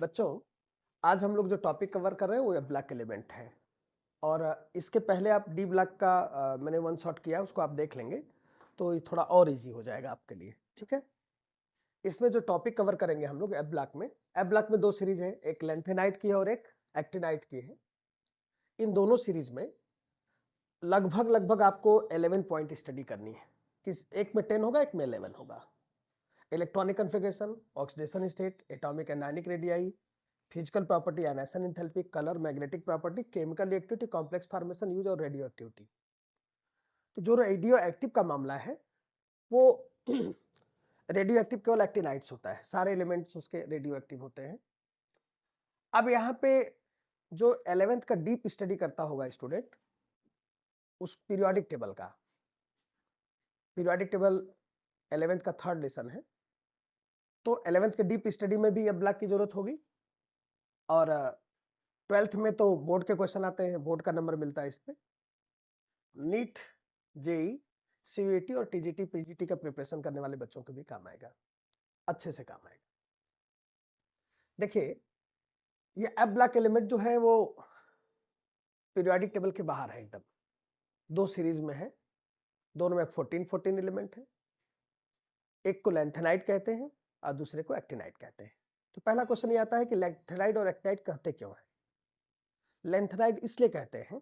बच्चों, आज हम लोग जो टॉपिक कवर कर रहे हैं वो ब्लैक एलिमेंट है। और इसके पहले आप डी ब्लैक का मैंने वन शॉट किया, उसको आप देख लेंगे तो ये थोड़ा और इजी हो जाएगा आपके लिए। ठीक है, इसमें जो टॉपिक कवर करेंगे हम लोग एफ ब्लैक में दो सीरीज है, एक लेंथेनाइट की है और एक एक्टिनाइट की है। इन दोनों सीरीज में लगभग आपको 11 पॉइंट स्टडी करनी है। किस एक में 10 होगा, एक में 11 होगा। Electronic configuration, oxidation state, atomic and ionic radii, physical property, ionisation enthalpy, colour, magnetic property, chemical reactivity, complex formation use और रेडियो एक्टिविटी। तो जो रेडियो एक्टिव का मामला है वो रेडियो एक्टिव केवल एक्टिनाइट्स होता है, सारे एलिमेंट्स उसके रेडियो एक्टिव होते हैं। अब यहाँ पे जो 11th का डीप स्टडी करता होगा स्टूडेंट, उस पीरियोडिक टेबल का, पीरियोडिक टेबल 11th का थर्ड लेसन है, तो 11th के डीप स्टडी में भी अब ब्लैक की जरूरत होगी। और 12th में तो बोर्ड के क्वेश्चन आते हैं, बोर्ड का नंबर मिलता है इस पे। नीट, जेई, सीयूईटी और टीजीटी पीजीटी का प्रिपरेशन करने वाले बच्चों को भी काम आएगा, अच्छे से काम आएगा। देखिए, ये एफ ब्लैक एलिमेंट जो है वो पीरियोडिक टेबल के बाहर है एकदम, दो सीरीज में है, दोनों में 14 एलिमेंट है। एक को लेंथेनाइट कहते हैं और दूसरे को एक्टिनाइट कहते हैं। तो पहला क्वेश्चन ये आता है कि लेंथेनाइट और एक्टिनाइट कहते क्यों है? लेंथेनाइट इसलिए कहते हैं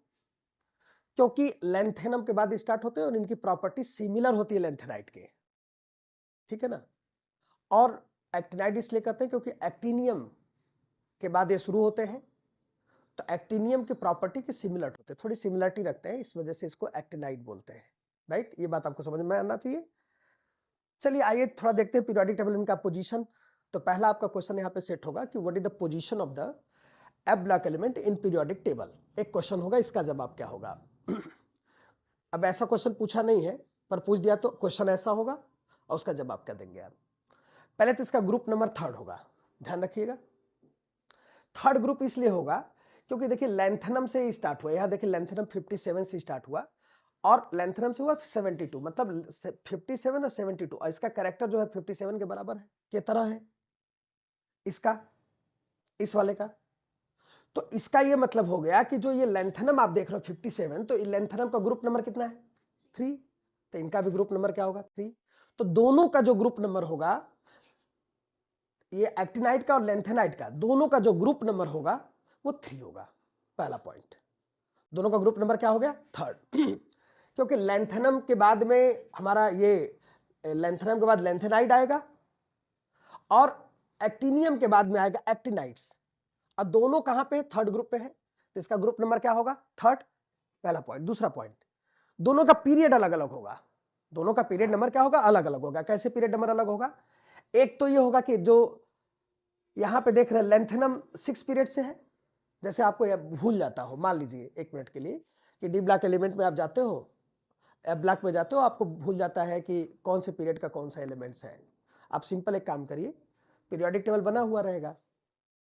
क्योंकि लेंथेनम के बाद स्टार्ट होते हैं और इनकी प्रॉपर्टी सिमिलर होती है लेंथेनाइट के, ठीक है ना। और एक्टिनाइट इसलिए कहते हैं क्योंकि एक्टिनियम के बाद ये शुरू होते हैं, तो एक्टिनियम की प्रॉपर्टी के सिमिलर होते हैं, थोड़ी सिमिलरिटी रखते हैं, इस वजह से इसको एक्टिनाइट बोलते हैं। राइट, ये बात आपको समझ में आना चाहिए। चलिए आइए थोड़ा देखते हैं पीरियोडिक टेबल इनका पोजीशन। तो पहला आपका क्वेश्चन यहाँ पे सेट होगा कि what is the position of the F black element in periodic table. एक क्वेश्चन होगा, इसका जवाब क्या होगा? अब ऐसा क्वेश्चन पूछा नहीं है, पर पूछ दिया तो क्वेश्चन ऐसा होगा और उसका जवाब क्या देंगे आप। पहले तो इसका ग्रुप नंबर थर्ड होगा, ध्यान रखिएगा। थर्ड ग्रुप इसलिए होगा क्योंकि देखिए लेंथेनम से ही स्टार्ट हुआ, यहां देखिए लेंथेनम 57 से स्टार्ट हुआ और लेंथेनम से हुआ 72, मतलब 57 और 72, और इसका कैरेक्टर जो है 57 के बराबर है, के तरह है इसका, इस वाले का। तो इसका ये मतलब हो गया कि जो ये लेंथेनम आप देख रहे हो 57, तो लेंथेनम का ग्रुप नंबर कितना है? 3। तो इनका भी ग्रुप नंबर क्या होगा? 3। तो दोनों का जो ग्रुप नंबर होगा, ये एक्टिनाइट का और लेंथेनाइट का, दोनों का जो ग्रुप नंबर होगा वो 3 होगा। पहला पॉइंट, दोनों का ग्रुप नंबर क्या हो गया? थर्ड। क्योंकि लेंथेनम के बाद में हमारा ये लेंथेनम के बाद लेंथेनाइट आएगा और एक्टिनियम के बाद में आएगा एक्टिनाइट्स, और दोनों कहां पे? थर्ड ग्रुप पे है, तो इसका ग्रुप नंबर क्या होगा? थर्ड। पहला पॉइंट। दूसरा पॉइंट, दोनों का पीरियड अलग अलग होगा, दोनों का पीरियड नंबर क्या होगा? अलग अलग होगा। कैसे पीरियड नंबर अलग होगा? एक तो ये होगा कि जो यहां पे देख रहे हैं लेंथेनम 6 पीरियड से है, जैसे आपको यह भूल जाता हो, मान लीजिए एक मिनट के लिए कि डी ब्लैक एलिमेंट में आप जाते हो, एफ ब्लैक में जाते हो, आपको भूल जाता है कि कौन से पीरियड का कौन सा एलिमेंट्स है। आप सिंपल एक काम करिए, पीरियोडिक टेबल बना हुआ रहेगा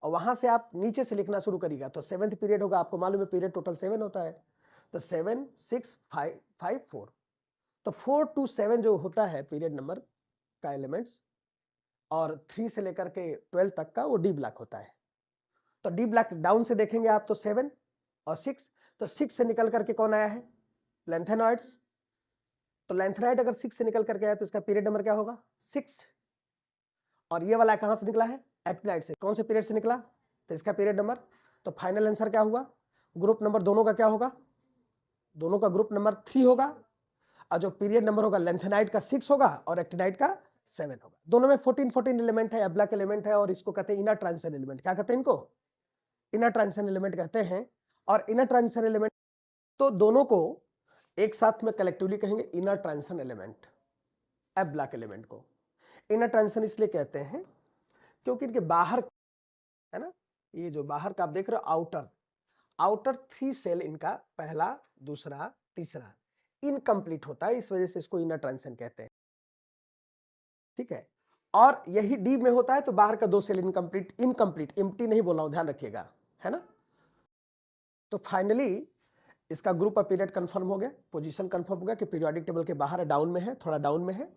और वहां से आप नीचे से लिखना शुरू करिएगा, तो 7th पीरियड होगा, आपको मालूम है पीरियड टोटल 7 होता है, तो 7 6 5 5 4, तो 4 to 7 जो होता है पीरियड नंबर का एलिमेंट्स, और 3 से लेकर के 12 तक का वो डी ब्लैक होता है। तो डी ब्लैक डाउन से देखेंगे आप तो 7 और 6, तो 6 से निकल करके कौन आया है? लेंथेनॉइड्स। तो लेंथेनाइट अगर 6 से निकल करके आया तो इसका पीरियड नंबर क्या होगा? 6। और ये वाला कहां से निकला है? एक्टिनाइट से। कौन से पीरियड से निकला? तो इसका पीरियड नंबर। तो फाइनल आंसर क्या हुआ? ग्रुप नंबर दोनों का क्या होगा? दोनों का ग्रुप नंबर 3 होगा, और जो पीरियड नंबर होगा लेंथेनाइट का 6 होगा और एक्टिनाइट का 7 होगा। दोनों में 14 एलिमेंट है, ब्लैक एलिमेंट है, और इसको कहते हैं इनर ट्रांजिशन एलिमेंट। क्या कहते हैं इनको? इनर ट्रांजिशन एलिमेंट कहते हैं। और इनर ट्रांजिशन एलिमेंट, तो दोनों को एक साथ में कलेक्टिवली कहेंगे inner transition element, F black element को। इनर ट्रांजिशन इसलिए कहते हैं क्योंकि इनके बाहर है ना, ये जो बाहर का आप देख रहे हो आउटर, आउटर 3 सेल इनका, पहला दूसरा तीसरा, इनकम्प्लीट होता है, इस वजह से इसको इनर ट्रांजिशन कहते हैं। ठीक है, और यही डी में होता है, तो बाहर का 2 सेल इनकम्प्लीट, इनकम्प्लीट एम्प्टी नहीं बोला हूं, ध्यान रखिएगा, है ना। तो फाइनली इसका ग्रुप ऑफ पीरियड कंफर्म हो गया, पोजीशन कंफर्म हो गया कि पीरियोडिक टेबल के बाहर है, डाउन में है, थोड़ा डाउन में है,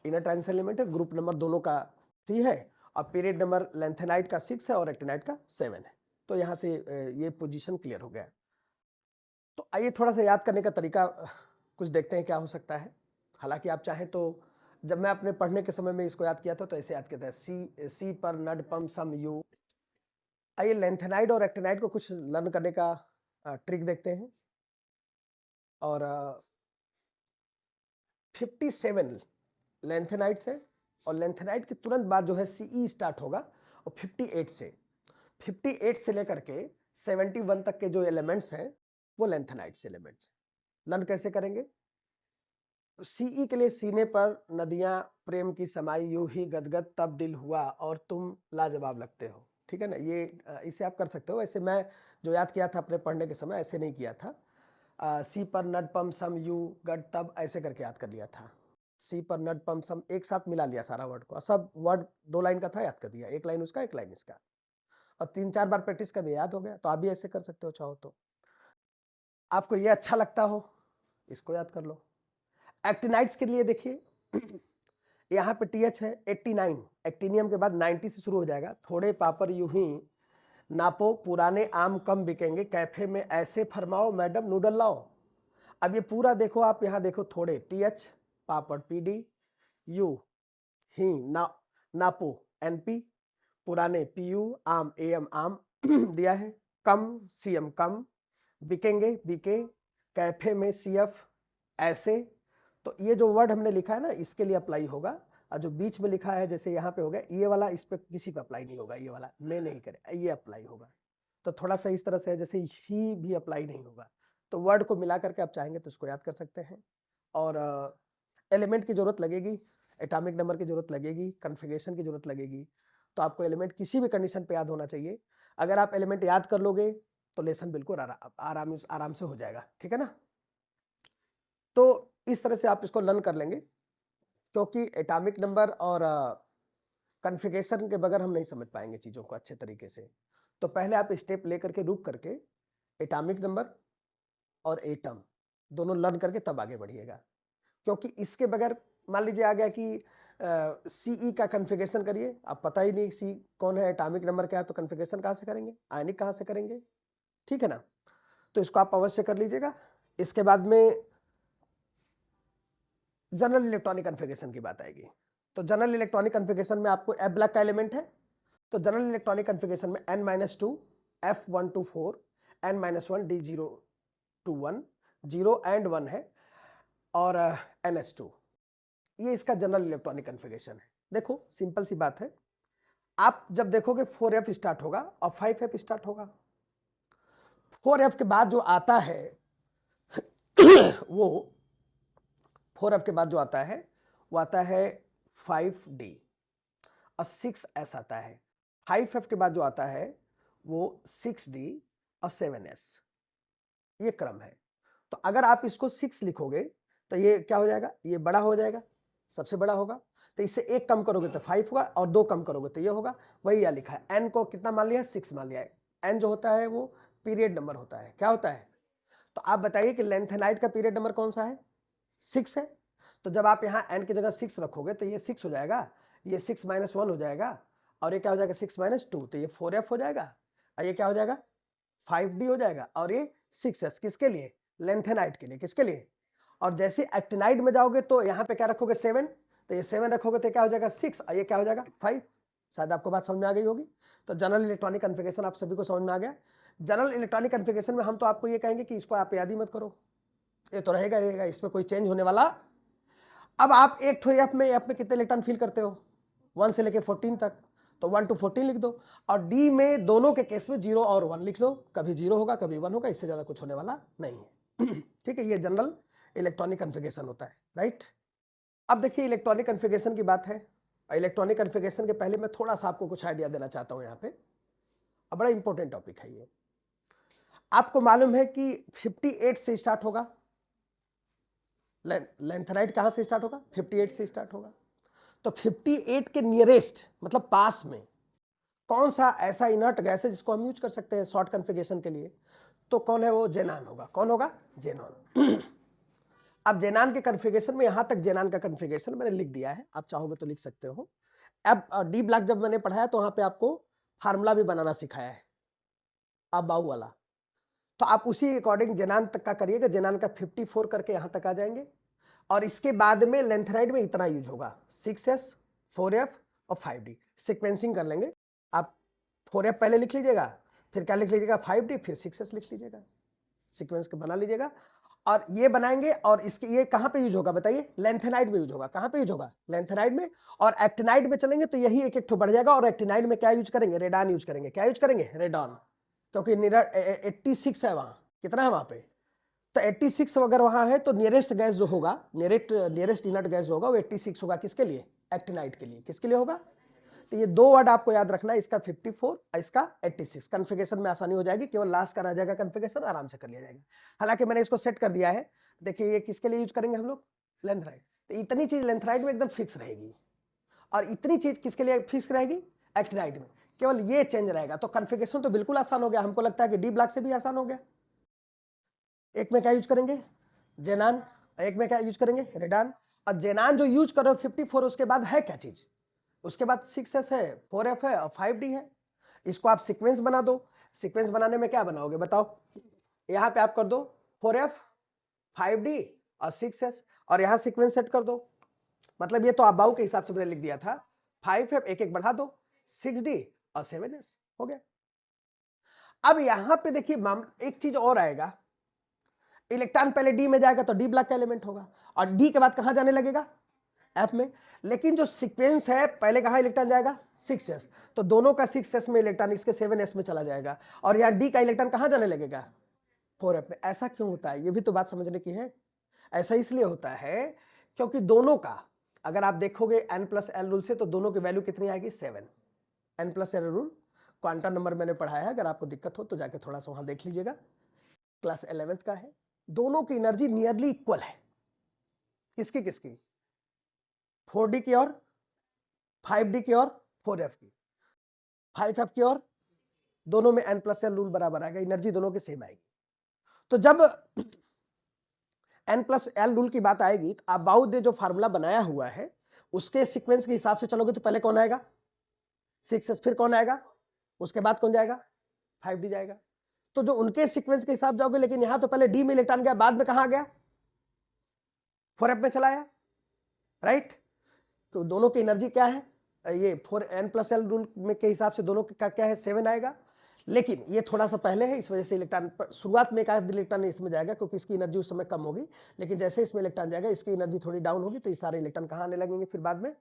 इनर ट्रांजिशन एलिमेंट है, ग्रुप नंबर दोनों का 3 है, और पीरियड नंबर लैंथेनाइट का 6 है और एक्टिनाइट का 7 है। तो यहाँ से ये पोजीशन क्लियर हो गया। तो आइए थोड़ा सा याद करने का तरीका कुछ देखते हैं क्या हो सकता है। हालांकि आप चाहें तो जब मैं अपने पढ़ने के समय में इसको याद किया था तो ऐसे याद किया था, सी पर नड पम सम यू। आइए लैंथेनाइट और एक्टिनाइट को कुछ लर्न करने का ट्रिक देखते हैं। और 57 लैंथेनाइट से, और लैंथेनाइट के तुरंत बाद जो है सीई स्टार्ट होगा, और 58 से लेकर के 71 तक के जो एलिमेंट्स हैं वो लैंथेनाइट से एलिमेंट्स। लर्न कैसे करेंगे? सीई के लिए सीने पर नदियां प्रेम की समाई यूं ही गदगद तब दिल हुआ और तुम लाजवाब लगते हो। ठीक है ना, ये इसे आप कर सकते हो। ऐसे मैं जो याद किया था अपने पढ़ने के समय ऐसे नहीं किया था। सी पर नड पम सम यू गड तब ऐसे करके याद कर लिया था। सी पर नड पम सम एक साथ मिला लिया सारा वर्ड को, सब वर्ड 2 लाइन का था याद कर दिया, एक लाइन उसका एक लाइन इसका, और 3-4 बार प्रैक्टिस कर दिया, याद हो गया। तो आप भी ऐसे कर सकते हो चाहो तो। आपको ये अच्छा लगता हो इसको याद कर लो। एक्टिनाइट्स के लिए देखिए यहाँ पे टीएच है 89, एक्टिनियम के बाद 90 से शुरू हो जाएगा। थोड़े पापड़ यूं ही नापो पुराने आम कम बिकेंगे, कैफे में ऐसे फरमाओ मैडम नूडल लाओ। अब ये पूरा देखो आप, यहाँ देखो थोड़े टीएच, पापड़ पीडी, यू ही नापो एनपी, पुराने पीयू, आम एम आम दिया है, कम सीएम कम, बिकेंगे बीके, कैफे में सीएफ ऐसे। तो ये जो वर्ड हमने लिखा है ना इसके लिए अप्लाई होगा, और जो बीच में लिखा है जैसे यहाँ पे हो गया ये वाला, इस पे किसी पे अप्लाई नहीं होगा, ये वाला मैं नहीं करे, ये अप्लाई होगा। तो थोड़ा सा इस तरह से है जैसे ही भी अप्लाई नहीं होगा। तो वर्ड को मिला करके आप चाहेंगे तो इसको याद कर सकते हैं। और एलिमेंट की जरूरत लगेगी, एटॉमिक नंबर की जरूरत लगेगी, कन्फिगरेशन की जरूरत लगेगी। तो आपको एलिमेंट किसी भी कंडीशन पे याद होना चाहिए। अगर आप एलिमेंट याद कर लोगे तो लेसन बिल्कुल आराम से हो जाएगा। ठीक है ना। तो इस तरह से आप इसको लर्न कर लेंगे, क्योंकि एटॉमिक नंबर और कन्फिगरेशन के बगैर हम नहीं समझ पाएंगे चीज़ों को अच्छे तरीके से। तो पहले आप स्टेप लेकर के रुक करके एटॉमिक नंबर और एटम दोनों लर्न करके तब आगे बढ़िएगा, क्योंकि इसके बगैर मान लीजिए आ गया कि सीई का कन्फिगरेशन करिए, आप पता ही नहीं सी कौन है, एटॉमिक नंबर क्या है, तो कन्फिगरेशन कहाँ से करेंगे, आयनिक कहाँ से करेंगे। ठीक है ना। तो इसको आप अवश्य कर लीजिएगा। इसके बाद में जनरल इलेक्ट्रॉनिक कन्फिगरेशन की बात आएगी। तो जनरल इलेक्ट्रॉनिक कन्फिगरेशन में आपको एफ ब्लैक का एलिमेंट है, तो जनरल इलेक्ट्रॉनिक कन्फिगरेशन में n-2 f1 to 4 n-1 d0 to 1 0 and 1 है, और ns2, ये इसका जनरल इलेक्ट्रॉनिक कन्फिगरेशन है। देखो सिंपल सी बात है, आप जब देखोगे 4f स्टार्ट होगा और 5f स्टार्ट होगा। 4f के बाद जो आता है वो 4f के बाद जो आता है वो आता है 5d, और 6s आता है। 5f के बाद जो आता है वो 6d और 7s, ये क्रम है। तो अगर आप इसको 6 लिखोगे तो ये क्या हो जाएगा, ये बड़ा हो जाएगा, सबसे बड़ा होगा। तो इससे एक कम करोगे तो 5 होगा, और 2 कम करोगे तो ये होगा। वही यह लिखा है, n को कितना मान लिया, 6 मान लिया है। n जो होता है वो पीरियड नंबर होता है, क्या होता है। तो आप बताइए कि लैंथेनाइट का पीरियड नंबर कौन सा है, 6 है। तो जब आप यहाँ n की जगह 6 रखोगे तो ये 6 हो जाएगा, ये 6 - 1 हो जाएगा, और ये क्या हो जाएगा 6 - 2, तो ये 4f हो जाएगा, और ये क्या हो जाएगा 5d हो जाएगा, और ये 6s किसके लिए, लेंथेनाइट के लिए। किसके लिए, और जैसे एक्टिनाइट में जाओगे तो यहाँ पे क्या रखोगे 7, तो ये 7 रखोगे तो क्या हो जाएगा 6, और ये क्या हो जाएगा 5। शायद आपको बात समझ में आ गई होगी। तो जनरल इलेक्ट्रॉनिक कन्फिगरेशन आप सभी को समझ में आ गया। जनरल इलेक्ट्रॉनिक कन्फिगरेशन में हम तो आपको ये कहेंगे कि इसको आप याद ही मत करो, ये तो रहेगा, इसमें कोई चेंज होने वाला। अब आप एक ठो एफ में कितने इलेक्ट्रॉन फील करते हो, 1 से लेके 14 तक, तो 1 to 14 लिख दो, और डी में दोनों के केस में 0 और 1 लिख लो, कभी 0 होगा कभी 1 होगा, इससे ज्यादा कुछ होने वाला नहीं है। ठीक है, ये जनरल इलेक्ट्रॉनिक कन्फिगरेशन होता है, राइट। अब देखिए इलेक्ट्रॉनिक कन्फिगरेशन की बात है। इलेक्ट्रॉनिक कन्फिगरेशन के पहले मैं थोड़ा सा आपको कुछ आइडिया देना चाहता हूं यहाँ पे, अब बड़ा इंपॉर्टेंट टॉपिक है ये। आपको मालूम है कि 58 से स्टार्ट होगा, लेंथेनाइट कहां से स्टार्ट होगा, 58 से स्टार्ट होगा। तो 58 के नियरेस्ट मतलब पास में कौन सा ऐसा इनर्ट गैस है जिसको हम यूज कर सकते हैं शॉर्ट कन्फिगरेशन के लिए, तो कौन है वो, जेनान होगा। कौन होगा, जेनॉन। अब जेनान के कन्फिगरेशन में, यहां तक जेनान का कन्फिगरेशन मैंने लिख दिया है, आप चाहोगे तो लिख सकते हो। अब डी ब्लॉक जब मैंने पढ़ाया तो वहां पे आपको फार्मूला भी बनाना सिखाया है, अबाउ वाला, तो आप उसी अकॉर्डिंग जेनान तक का करिएगा। जेनान का 54 करके यहां तक आ जाएंगे, और इसके बाद में लेंथेनाइड में इतना यूज होगा, 6s 4f और 5d। सिक्वेंसिंग कर लेंगे आप, 4f पहले लिख लीजिएगा, फिर क्या लिख लीजिएगा 5d, फिर 6s लिख लीजिएगा, सीक्वेंस के बना लीजिएगा। और ये बनाएंगे, और इसके ये कहां पे यूज होगा बताइए, लेंथेनाइड में यूज होगा। कहां पे यूज होगा, लेंथेनाइड में। और एक्टिनाइड में चलेंगे तो यही एक एक ठो बढ़ जाएगा, और एक्टिनाइड में क्या यूज करेंगे, रेडान यूज करेंगे। क्या यूज करेंगे, रेडॉन, क्योंकि 86 है वहां, कितना है वहां पे, तो 86 अगर वहां है तो नियरेस्ट गैस जो होगा, नियरेस्ट इनर्ट गैस जो होगा वो 86 होगा। किसके लिए, एक्टिनाइड के लिए। किसके लिए होगा, तो ये दो वर्ड आपको याद रखना है, इसका 54, इसका 86। कन्फिगरेशन में आसानी हो जाएगी, केवल लास्ट का रह जाएगा कन्फिगरेशन, आराम से कर लिया जाएगा। हालांकि मैंने इसको सेट कर दिया है। देखिए ये किसके लिए यूज करेंगे हम लोग, लेंथराइड। तो इतनी चीज लेंथराइड में एकदम फिक्स रहेगी, और इतनी चीज किसके लिए फिक्स रहेगी, एक्टिनाइड में। केवल ये चेंज रहेगा, तो कन्फिगरेशन तो बिल्कुल आसान हो गया। हमको लगता है कि डी ब्लॉक से भी आसान हो गया। एक में क्या यूज करेंगे, जेनान, एक में क्या यूज करेंगे, रेडान। और जेनान जो यूज करो 54, उसके बाद है क्या चीज, उसके बाद 6s है, 4f है और 5d है। इसको आप सीक्वेंस बना दो। सीक्वेंस बनाने में क्या बनाओगे बताओ, यहां पे आप कर दो 4f 5d और 6s, और यहां सीक्वेंस सेट कर दो। मतलब ये तो आप बाउ के हिसाब से मैंने लिख दिया था, 5f एक एक बढ़ा दो, 6d और 7s हो गया। अब यहां पे देखिए एक चीज और आएगा, इलेक्ट्रॉन पहले डी में जाएगा तो डी ब्लॉक का एलिमेंट होगा, और डी के बाद कहां जाने लगेगा, एफ में। लेकिन जो सीक्वेंस है पहले कहां इलेक्ट्रॉन जाएगा, 6s, तो दोनों का 6s में इलेक्ट्रॉन इसके 7s में चला जाएगा, और यहां डी का इलेक्ट्रॉन कहां जाने लगेगा, 4f में। ऐसा क्यों होता है, ये भी तो बात समझने की है। ऐसा इसलिए होता है क्योंकि दोनों का, अगर आप देखोगे n+l रूल से, तो दोनों की वैल्यू कितनी आएगी, 7। n+l रूल क्वांटम नंबर मैंने पढ़ाया है, अगर आपको दिक्कत हो तो जाके थोड़ा सा वहां देख लीजिएगा, क्लास 11th का है। दोनों की एनर्जी नियरली इक्वल है। किसकी किसकी, 4d की और 5d की और 4f की, 5f की और, दोनों में n+l रूल बराबर आएगा, एनर्जी दोनों के सेम आएगी। तो जब n+l रूल की बात आएगी, तो अबाउट ने जो फार्मूला बनाया हुआ है उसके सीक्वेंस के हिसाब से चलोगे तो पहले कौन आएगा, 6s, फिर कौन आएगा, उसके बाद कौन जाएगा, 5d जाएगा। तो जो उनके सीक्वेंस के हिसाब जाओगे, लेकिन यहां तो पहले डी में इलेक्ट्रॉन गया, बाद में कहां गया, 4f में चला आया, राइट। तो दोनों की एनर्जी क्या है, ये 4n+l रूल में के हिसाब से दोनों का क्या है, 7 आएगा। लेकिन ये थोड़ा सा पहले है, इस वजह से इलेक्ट्रॉन शुरुआत में एक आध इलेक्ट्रॉन इसमें जाएगा, क्योंकि इसकी एनर्जी उस समय कम होगी। लेकिन जैसे इसमें इलेक्ट्रॉन जाएगा, इसकी एनर्जी थोड़ी डाउन होगी, तो ये सारे इलेक्ट्रॉन कहां आने लगेंगे फिर बाद में,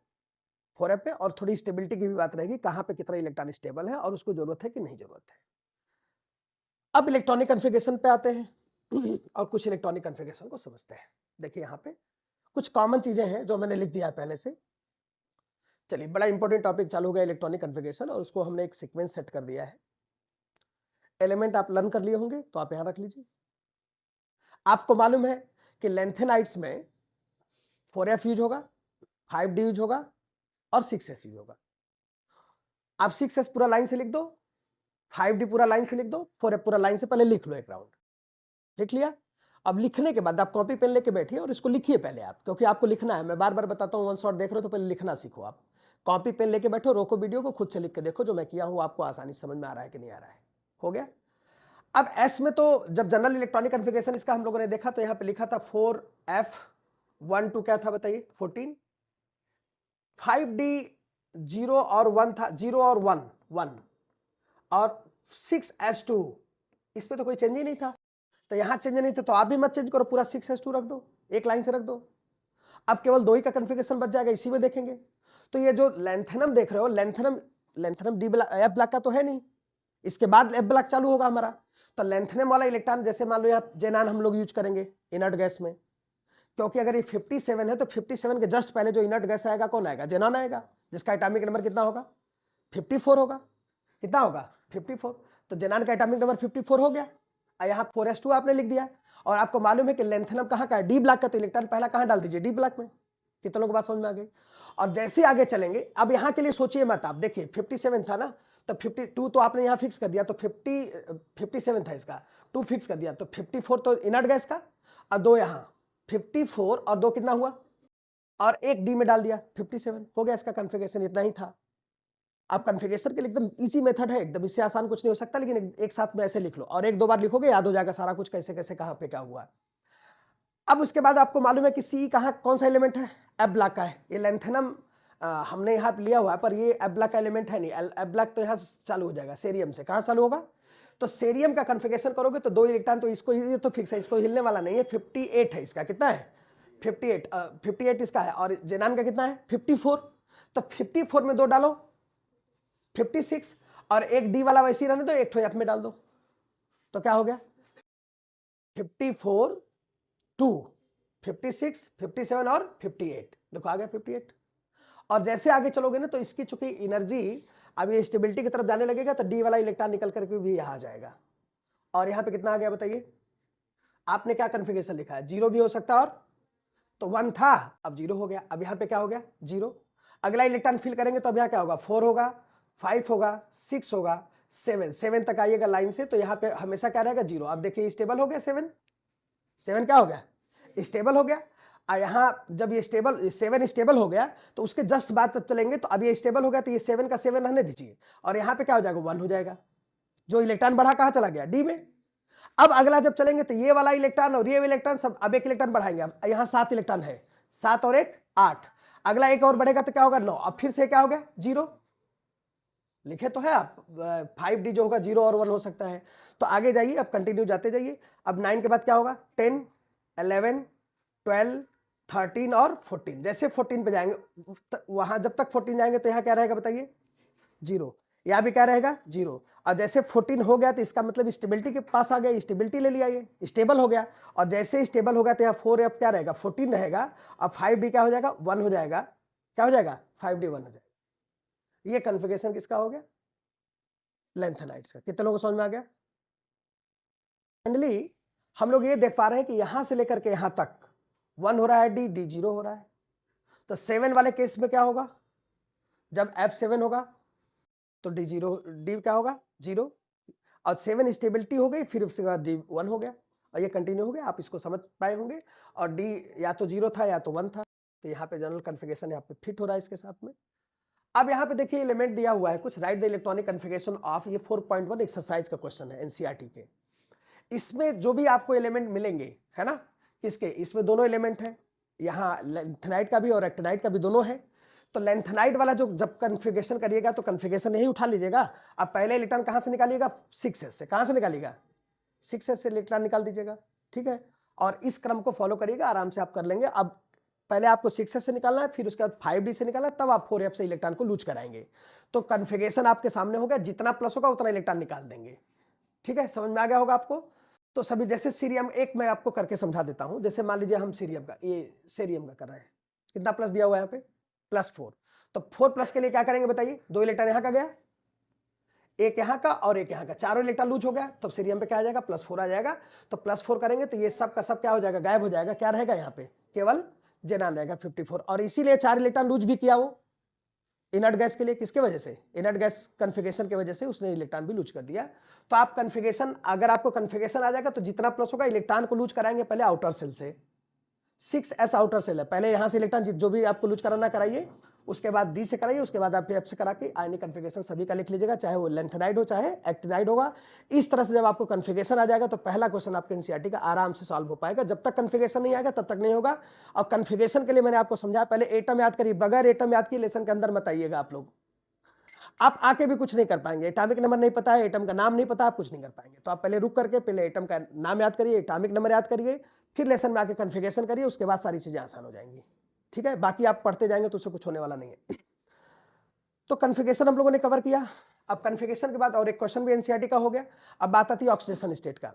4f पे। और थोड़ी स्टेबिलिटी की भी बात रहेगी, कहां पे कितना इलेक्ट्रॉन स्टेबल है और उसको जरूरत है कि नहीं जरूरत है। अब इलेक्ट्रॉनिक कन्फिगरेशन पे आते हैं और कुछ इलेक्ट्रॉनिक कन्फिगरेशन को समझते हैं। देखिए यहाँ पे कुछ कॉमन चीजें हैं जो मैंने लिख दिया है पहले से। चलिए, बड़ा इंपॉर्टेंट टॉपिक चालू हो गया, इलेक्ट्रॉनिक कन्फिगरेशन, और उसको हमने एक सीक्वेंस सेट कर दिया है। एलिमेंट आप लर्न कर लिए होंगे, तो आप यहां रख लीजिए। आपको मालूम है कि लेंथेनाइड्स में 4f यूज होगा, 5d यूज होगा और 6s यूज होगा। आप 6s पूरा लाइन से लिख दो, 5d पूरा लाइन से लिख दो, 4f पूरा लाइन से पहले लिख लो, एक राउंड लिख लिया। अब लिखने के बाद आप कॉपी पेन लेके बैठिए और इसको लिखिए पहले आप, क्योंकि आपको लिखना है। मैं बार बार बताता हूँ, वन शॉट देख रहे हो तो पहले लिखना सीखो। आप कॉपी पेन लेके बैठो, रोको वीडियो को, खुद से लिख के देखो जो मैं किया हूँ, आपको आसानी से समझ में आ रहा है कि नहीं आ रहा है। हो गया। अब एस में तो जब जनरल इलेक्ट्रॉनिक कन्फिगरेशन इसका हम लोगों ने देखा, तो यहाँ पे लिखा था 4f 1 2 क्या था बताइए, 14। 5d 0 और 1 था, 0 और 1 1, और 6s2, इस पे तो कोई चेंज ही नहीं था। तो यहां चेंज नहीं था, तो आप भी मत चेंज करो, पूरा 6s2 रख दो, एक लाइन से रख दो। अब केवल 2 ही का कन्फिगरेशन बच जाएगा, इसी में देखेंगे। तो ये जो लेंथेनम देख रहे हो, lanthanum D block, F block का तो है नहीं, इसके बाद एफ ब्लॉक चालू होगा हमारा। तो लेंथेनम वाला इलेक्ट्रॉन, जैसे मान लो यहाँ जेनान हम लोग यूज करेंगे इनर्ट गैस में, क्योंकि अगर ये 57 है तो 57 के जस्ट पहले जो इनर्ट गैस आएगा कौन आएगा, जेनान आएगा, जिसका एटॉमिक नंबर कितना होगा, 54 होगा। कितना होगा, 54। तो जेनान का एटॉमिक नंबर 54 हो गया, और यहाँ 4s2 आपने लिख दिया। और आपको मालूम है कि लेंथेनम कहाँ का है, डी ब्लॉक का, तो इलेक्ट्रॉन पहला कहाँ डाल दीजिए, डी ब्लॉक में। कितने लोगों को बात समझ में आ गई। और जैसे आगे चलेंगे, अब यहाँ के लिए सोचिए मत आप, देखिए 57 था ना, तो 52 तो आपने यहाँ फिक्स कर दिया, तो 57 था, इसका 2 फिक्स कर दिया, तो 54 तो इनर्ट गैस का, और 2 यहाँ 54 और 2 कितना हुआ और एक डी में डाल दिया 57, हो गया इसका कॉन्फ़िगरेशन, इतना ही था। अब कॉन्फ़िगरेशन के लिए एकदम इजी मेथड है, एकदम इससे आसान कुछ नहीं हो सकता, लेकिन एक साथ में ऐसे लिख लो और एक दो बार लिखोगे याद हो जाएगा सारा कुछ, कैसे कैसे कहां पे क्या हुआ। अब उसके बाद आपको मालूम है कि सी कहां कौन सा एलिमेंट है, एफ ब्लॉक का है। ये लेंथेनम हमने यहाँ लिया हुआ है, पर ये एफ ब्लॉक का एलिमेंट है नहीं। एफ ब्लॉक तो यहाँ से चालू हो जाएगा, सेरियम से। कहाँ चालू होगा? तो सेरियम का कॉन्फ़िगरेशन करोगे तो 2 इलेक्ट्रॉन, तो इसको ये तो फिक्स है, इसको हिलने वाला नहीं है। 58 है इसका, कितना है? 58 इसका है। और जेनान का कितना है? 54। तो 54 में 2 डालो 56, और एक डी वाला वैसे ही रहने दो, एक ठो एफ में डाल दो, तो क्या हो गया? 54 2 56 57 और 58, देखो आ गया 58। और जैसे आगे चलोगे ना तो इसकी चूंकि एनर्जी अब ये स्टेबिलिटी की तरफ जाने लगेगा, तो डी वाला इलेक्ट्रॉन निकल करके भी यहां आ जाएगा। और यहां पे कितना आ गया बताइए? आपने क्या कॉन्फ़िगरेशन लिखा है? 0 भी हो सकता है, और तो 1 था, अब 0 हो गया। अब यहां पे क्या हो गया? 0। अगला इलेक्ट्रॉन फिल करेंगे तो अब यहां क्या होगा? 4 होगा, 5 होगा, 6 होगा, 7 तक आइएगा लाइन से, तो यहां पे हमेशा क्या रहेगा? 0। अब देखिए स्टेबल हो गया 7 क्या हो गया? स्टेबल हो गया। और यहां जब ये 7 स्टेबल हो गया तो उसके जस्ट बाद तब चलेंगे, तो अब ये स्टेबल हो गया, तो ये 7 का 7 रहने दीजिए, और यहां पे क्या हो जाएगा? 1 हो जाएगा। जो इलेक्ट्रॉन बढ़ा कहां चला गया? डी में। अब अगला जब चलेंगे तो ये वाला इलेक्ट्रॉन और ये इलेक्ट्रॉन सब अब एक इलेक्ट्रॉन बढ़ाएंगे। अब यहाँ 7 इलेक्ट्रॉन है, 7 और 1 8, अगला एक और बढ़ेगा तो क्या होगा? 9। अब फिर से क्या हो गया? 0। लिखे तो है आप, 5D जो होगा 0 और 1 हो सकता है। तो आगे जाइए, अब कंटिन्यू जाते जाइए। अब 9 के बाद क्या होगा? 10 11 12 13 और 14। जैसे 14 पे जाएंगे, वहां जब तक 14 जाएंगे तो यहाँ क्या रहेगा बताइए? 0। यहाँ भी क्या रहेगा? 0। और जैसे 14 हो गया तो इसका मतलब स्टेबिलिटी के पास आ गया, स्टेबिलिटी ले लिया, ये स्टेबल हो गया। और जैसे स्टेबल हो गया तो यहाँ 4F क्या रहेगा? 14 रहेगा, और 5D क्या हो जाएगा? 1 हो जाएगा। क्या हो जाएगा? 5D 1 हो जाएगा। ये कॉन्फ़िगरेशन किसका हो गया? लेंथेनाइड्स का। कितने लोगों को समझ में आ गया? फाइनली हम लोग ये देख पा रहे हैं कि यहां से लेकर के यहां तक 1 हो रहा है, डी 0 हो रहा है। तो 7 वाले केस में क्या होगा? जब F7 होगा तो डी क्या होगा? 0। और 7 स्टेबिलिटी हो गई, फिर उसके बाद डी 1 हो गया, और ये कंटिन्यू हो गया। आप इसको समझ पाए होंगे। और डी या तो 0 था या तो 1 था, तो यहाँ पे जनरल कॉन्फ़िगरेशन यहाँ पे फिट हो रहा है इसके साथ में। अब यहाँ पे देखिए एलिमेंट दिया हुआ है कुछ, right the electronic configuration of, ये 4.1 एक्सरसाइज का क्वेश्चन है एनसीईआरटी के। इसमें जो भी आपको एलिमेंट मिलेंगे, है ना, किसके? इसमें दोनों एलिमेंट है, यहाँ लेंथेनाइड का भी और एक्टिनाइड का भी, दोनों है। तो लेंथेनाइड वाला जो जब कॉन्फ़िगरेशन करिएगा तो कॉन्फ़िगरेशन यही उठा लीजिएगा। अब पहले इलेक्ट्रॉन कहां से निकालिएगा? 6s से। कहां से निकालिएगा? 6s से इलेक्ट्रॉन निकाल दीजिएगा, ठीक है। और इस क्रम को फॉलो करिएगा, आराम से आप कर लेंगे। अब पहले आपको 6s से निकालना है, फिर उसके बाद 5D से निकालना है, तब आप 4F से इलेक्ट्रॉन को लूज कराएंगे। तो कॉन्फ़िगरेशन आपके सामने होगा, जितना प्लस होगा उतना इलेक्ट्रॉन निकाल देंगे, ठीक है। समझ में आ गया होगा आपको? तो सभी जैसे सीरियम, एक मैं आपको करके समझा देता हूं। जैसे मान लीजिए हम सीरियम का, ये सीरियम का कर रहे हैं, कितना प्लस दिया हुआ है यहाँ पे? +4। तो 4+ के लिए क्या करेंगे बताइए? 2 इलेक्ट्रॉन यहाँ का गया, एक यहाँ का और एक यहाँ का, चारों इलेक्ट्रॉन लूज हो गया, तो सीरियम पे क्या आ जाएगा? +4 आ जाएगा। तो +4 करेंगे तो ये सब का सब क्या हो जाएगा? गायब हो जाएगा। क्या रहेगा यहाँ पे? केवल जेनान रहेगा 54। और इसीलिए 4 इलेक्ट्रॉन लूज भी किया वो इनर्ट गैस के लिए। किसके वजह से? इनर्ट गैस कॉन्फ़िगरेशन की वजह से उसने इलेक्ट्रॉन भी लूज कर दिया। तो आप कॉन्फ़िगरेशन, अगर आपको कॉन्फ़िगरेशन आ जाएगा तो जितना प्लस होगा इलेक्ट्रॉन को लूज कराएंगे पहले आउटर सेल से। 6s आउटर सेल है, पहले यहां से इलेक्ट्रॉन जो भी आपको लूज कराना कराइए, उसके बाद डी से कराइए, उसके बाद आप एफ से करा के आयनिक कॉन्फ़िगरेशन सभी का लिख लीजिएगा, चाहे वो लेंथेनाइड हो चाहे एक्टिनाइड होगा। इस तरह से जब आपको कॉन्फ़िगरेशन आ जाएगा तो पहला क्वेश्चन आपके एनसीईआरटी का आराम से सॉल्व हो पाएगा। जब तक कॉन्फ़िगरेशन नहीं आएगा तब तक नहीं होगा। और कॉन्फ़िगरेशन के लिए मैंने आपको समझाया, पहले एटम याद करिए, बगैर एटम याद किए लेसन के अंदर मत आइएगा आप लोग। आप आके भी कुछ नहीं कर पाएंगे, एटॉमिक नंबर नहीं पता है, एटम का नाम नहीं पता, आप कुछ नहीं कर पाएंगे। तो आप पहले रुक करके पहले एटम का नाम याद करिए, एटॉमिक नंबर याद करिए, फिर लेसन में आके कॉन्फ़िगरेशन करिए, उसके बाद सारी चीजें आसान हो जाएंगी, ठीक है। बाकी आप पढ़ते जाएंगे तो उससे कुछ होने वाला नहीं है। तो कॉन्फ़िगरेशन हम लोगों ने कवर किया। अब कॉन्फ़िगरेशन के बाद और एक क्वेश्चन भी एनसीईआरटी का हो गया। अब बात आती है ऑक्सीडेशन स्टेट का।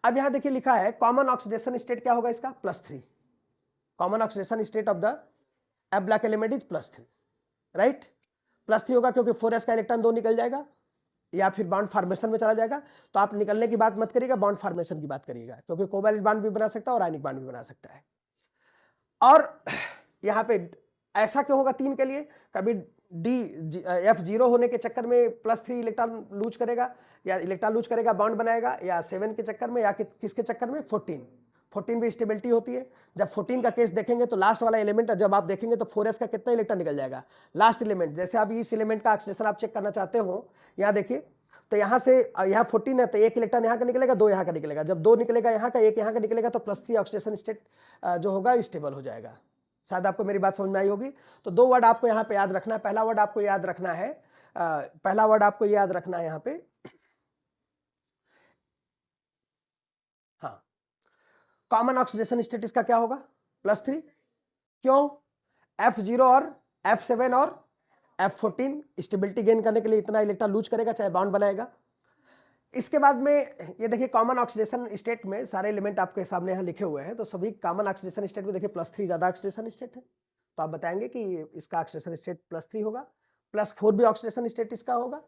अब यहां देखिए लिखा है कॉमन ऑक्सीडेशन स्टेट क्या होगा इसका? +3। Common oxidation state of the F black element is +3, right. +3 होगा क्योंकि 4s का इलेक्ट्रॉन 2 निकल जाएगा, या फिर बॉन्ड फॉर्मेशन में चला जाएगा। तो आप निकलने की बात मत करिएगा, बॉन्ड फॉर्मेशन की बात करिएगा, क्योंकि कोवैलेंट बॉन्ड भी बना सकता है और आयनिक बॉन्ड भी बना सकता है। और यहाँ पे ऐसा क्यों होगा 3 के लिए? कभी F0 होने के चक्कर में +3 इलेक्ट्रॉन लूज करेगा, या इलेक्ट्रॉन लूज करेगा बॉन्ड बनाएगा, या 7 के चक्कर में, या किसके चक्कर में? 14। 14 भी स्टेबिलिटी होती है। जब 14 का केस देखेंगे तो लास्ट वाला एलिमेंट जब आप देखेंगे तो 4s का कितना इलेक्ट्रॉन निकल जाएगा, लास्ट एलिमेंट। जैसे आप इस एलिमेंट का ऑक्सीडेशन आप चेक करना चाहते हो, यहाँ देखिए, तो यहाँ से यहाँ 14 है तो एक इलेक्ट्रॉन यहाँ का निकलेगा, 2 यहाँ का निकलेगा। जब 2 निकलेगा यहाँ का, 1 यहाँ का निकलेगा तो +3 ऑक्सीडेशन स्टेट जो होगा स्टेबल हो जाएगा। शायद आपको मेरी बात समझ में आई होगी। तो 2 वर्ड आपको यहाँ पे याद रखना है। पहला वर्ड आपको याद रखना है, पहला वर्ड आपको याद रखना है यहाँ पे, हाँ, कॉमन ऑक्सीडेशन स्टेट इसका क्या होगा, +3। क्यों? F0 और F7 और F14 स्टेबिलिटी गेन करने के लिए इतना इलेक्ट्रॉन लूज करेगा, चाहे बॉन्ड बनाएगा। इसके बाद में ये देखिए कॉमन ऑक्सीडेशन स्टेट में सारे एलिमेंट आपके सामने यहाँ लिखे हुए हैं, तो सभी कॉमन ऑक्सीडेशन स्टेट में देखिए +3 ज्यादा ऑक्सीडेशन स्टेट है, तो आप बताएंगे कि इसका ऑक्सीडेशन स्टेट +3 होगा, +4 भी ऑक्सीडेशन स्टेट इसका होगा।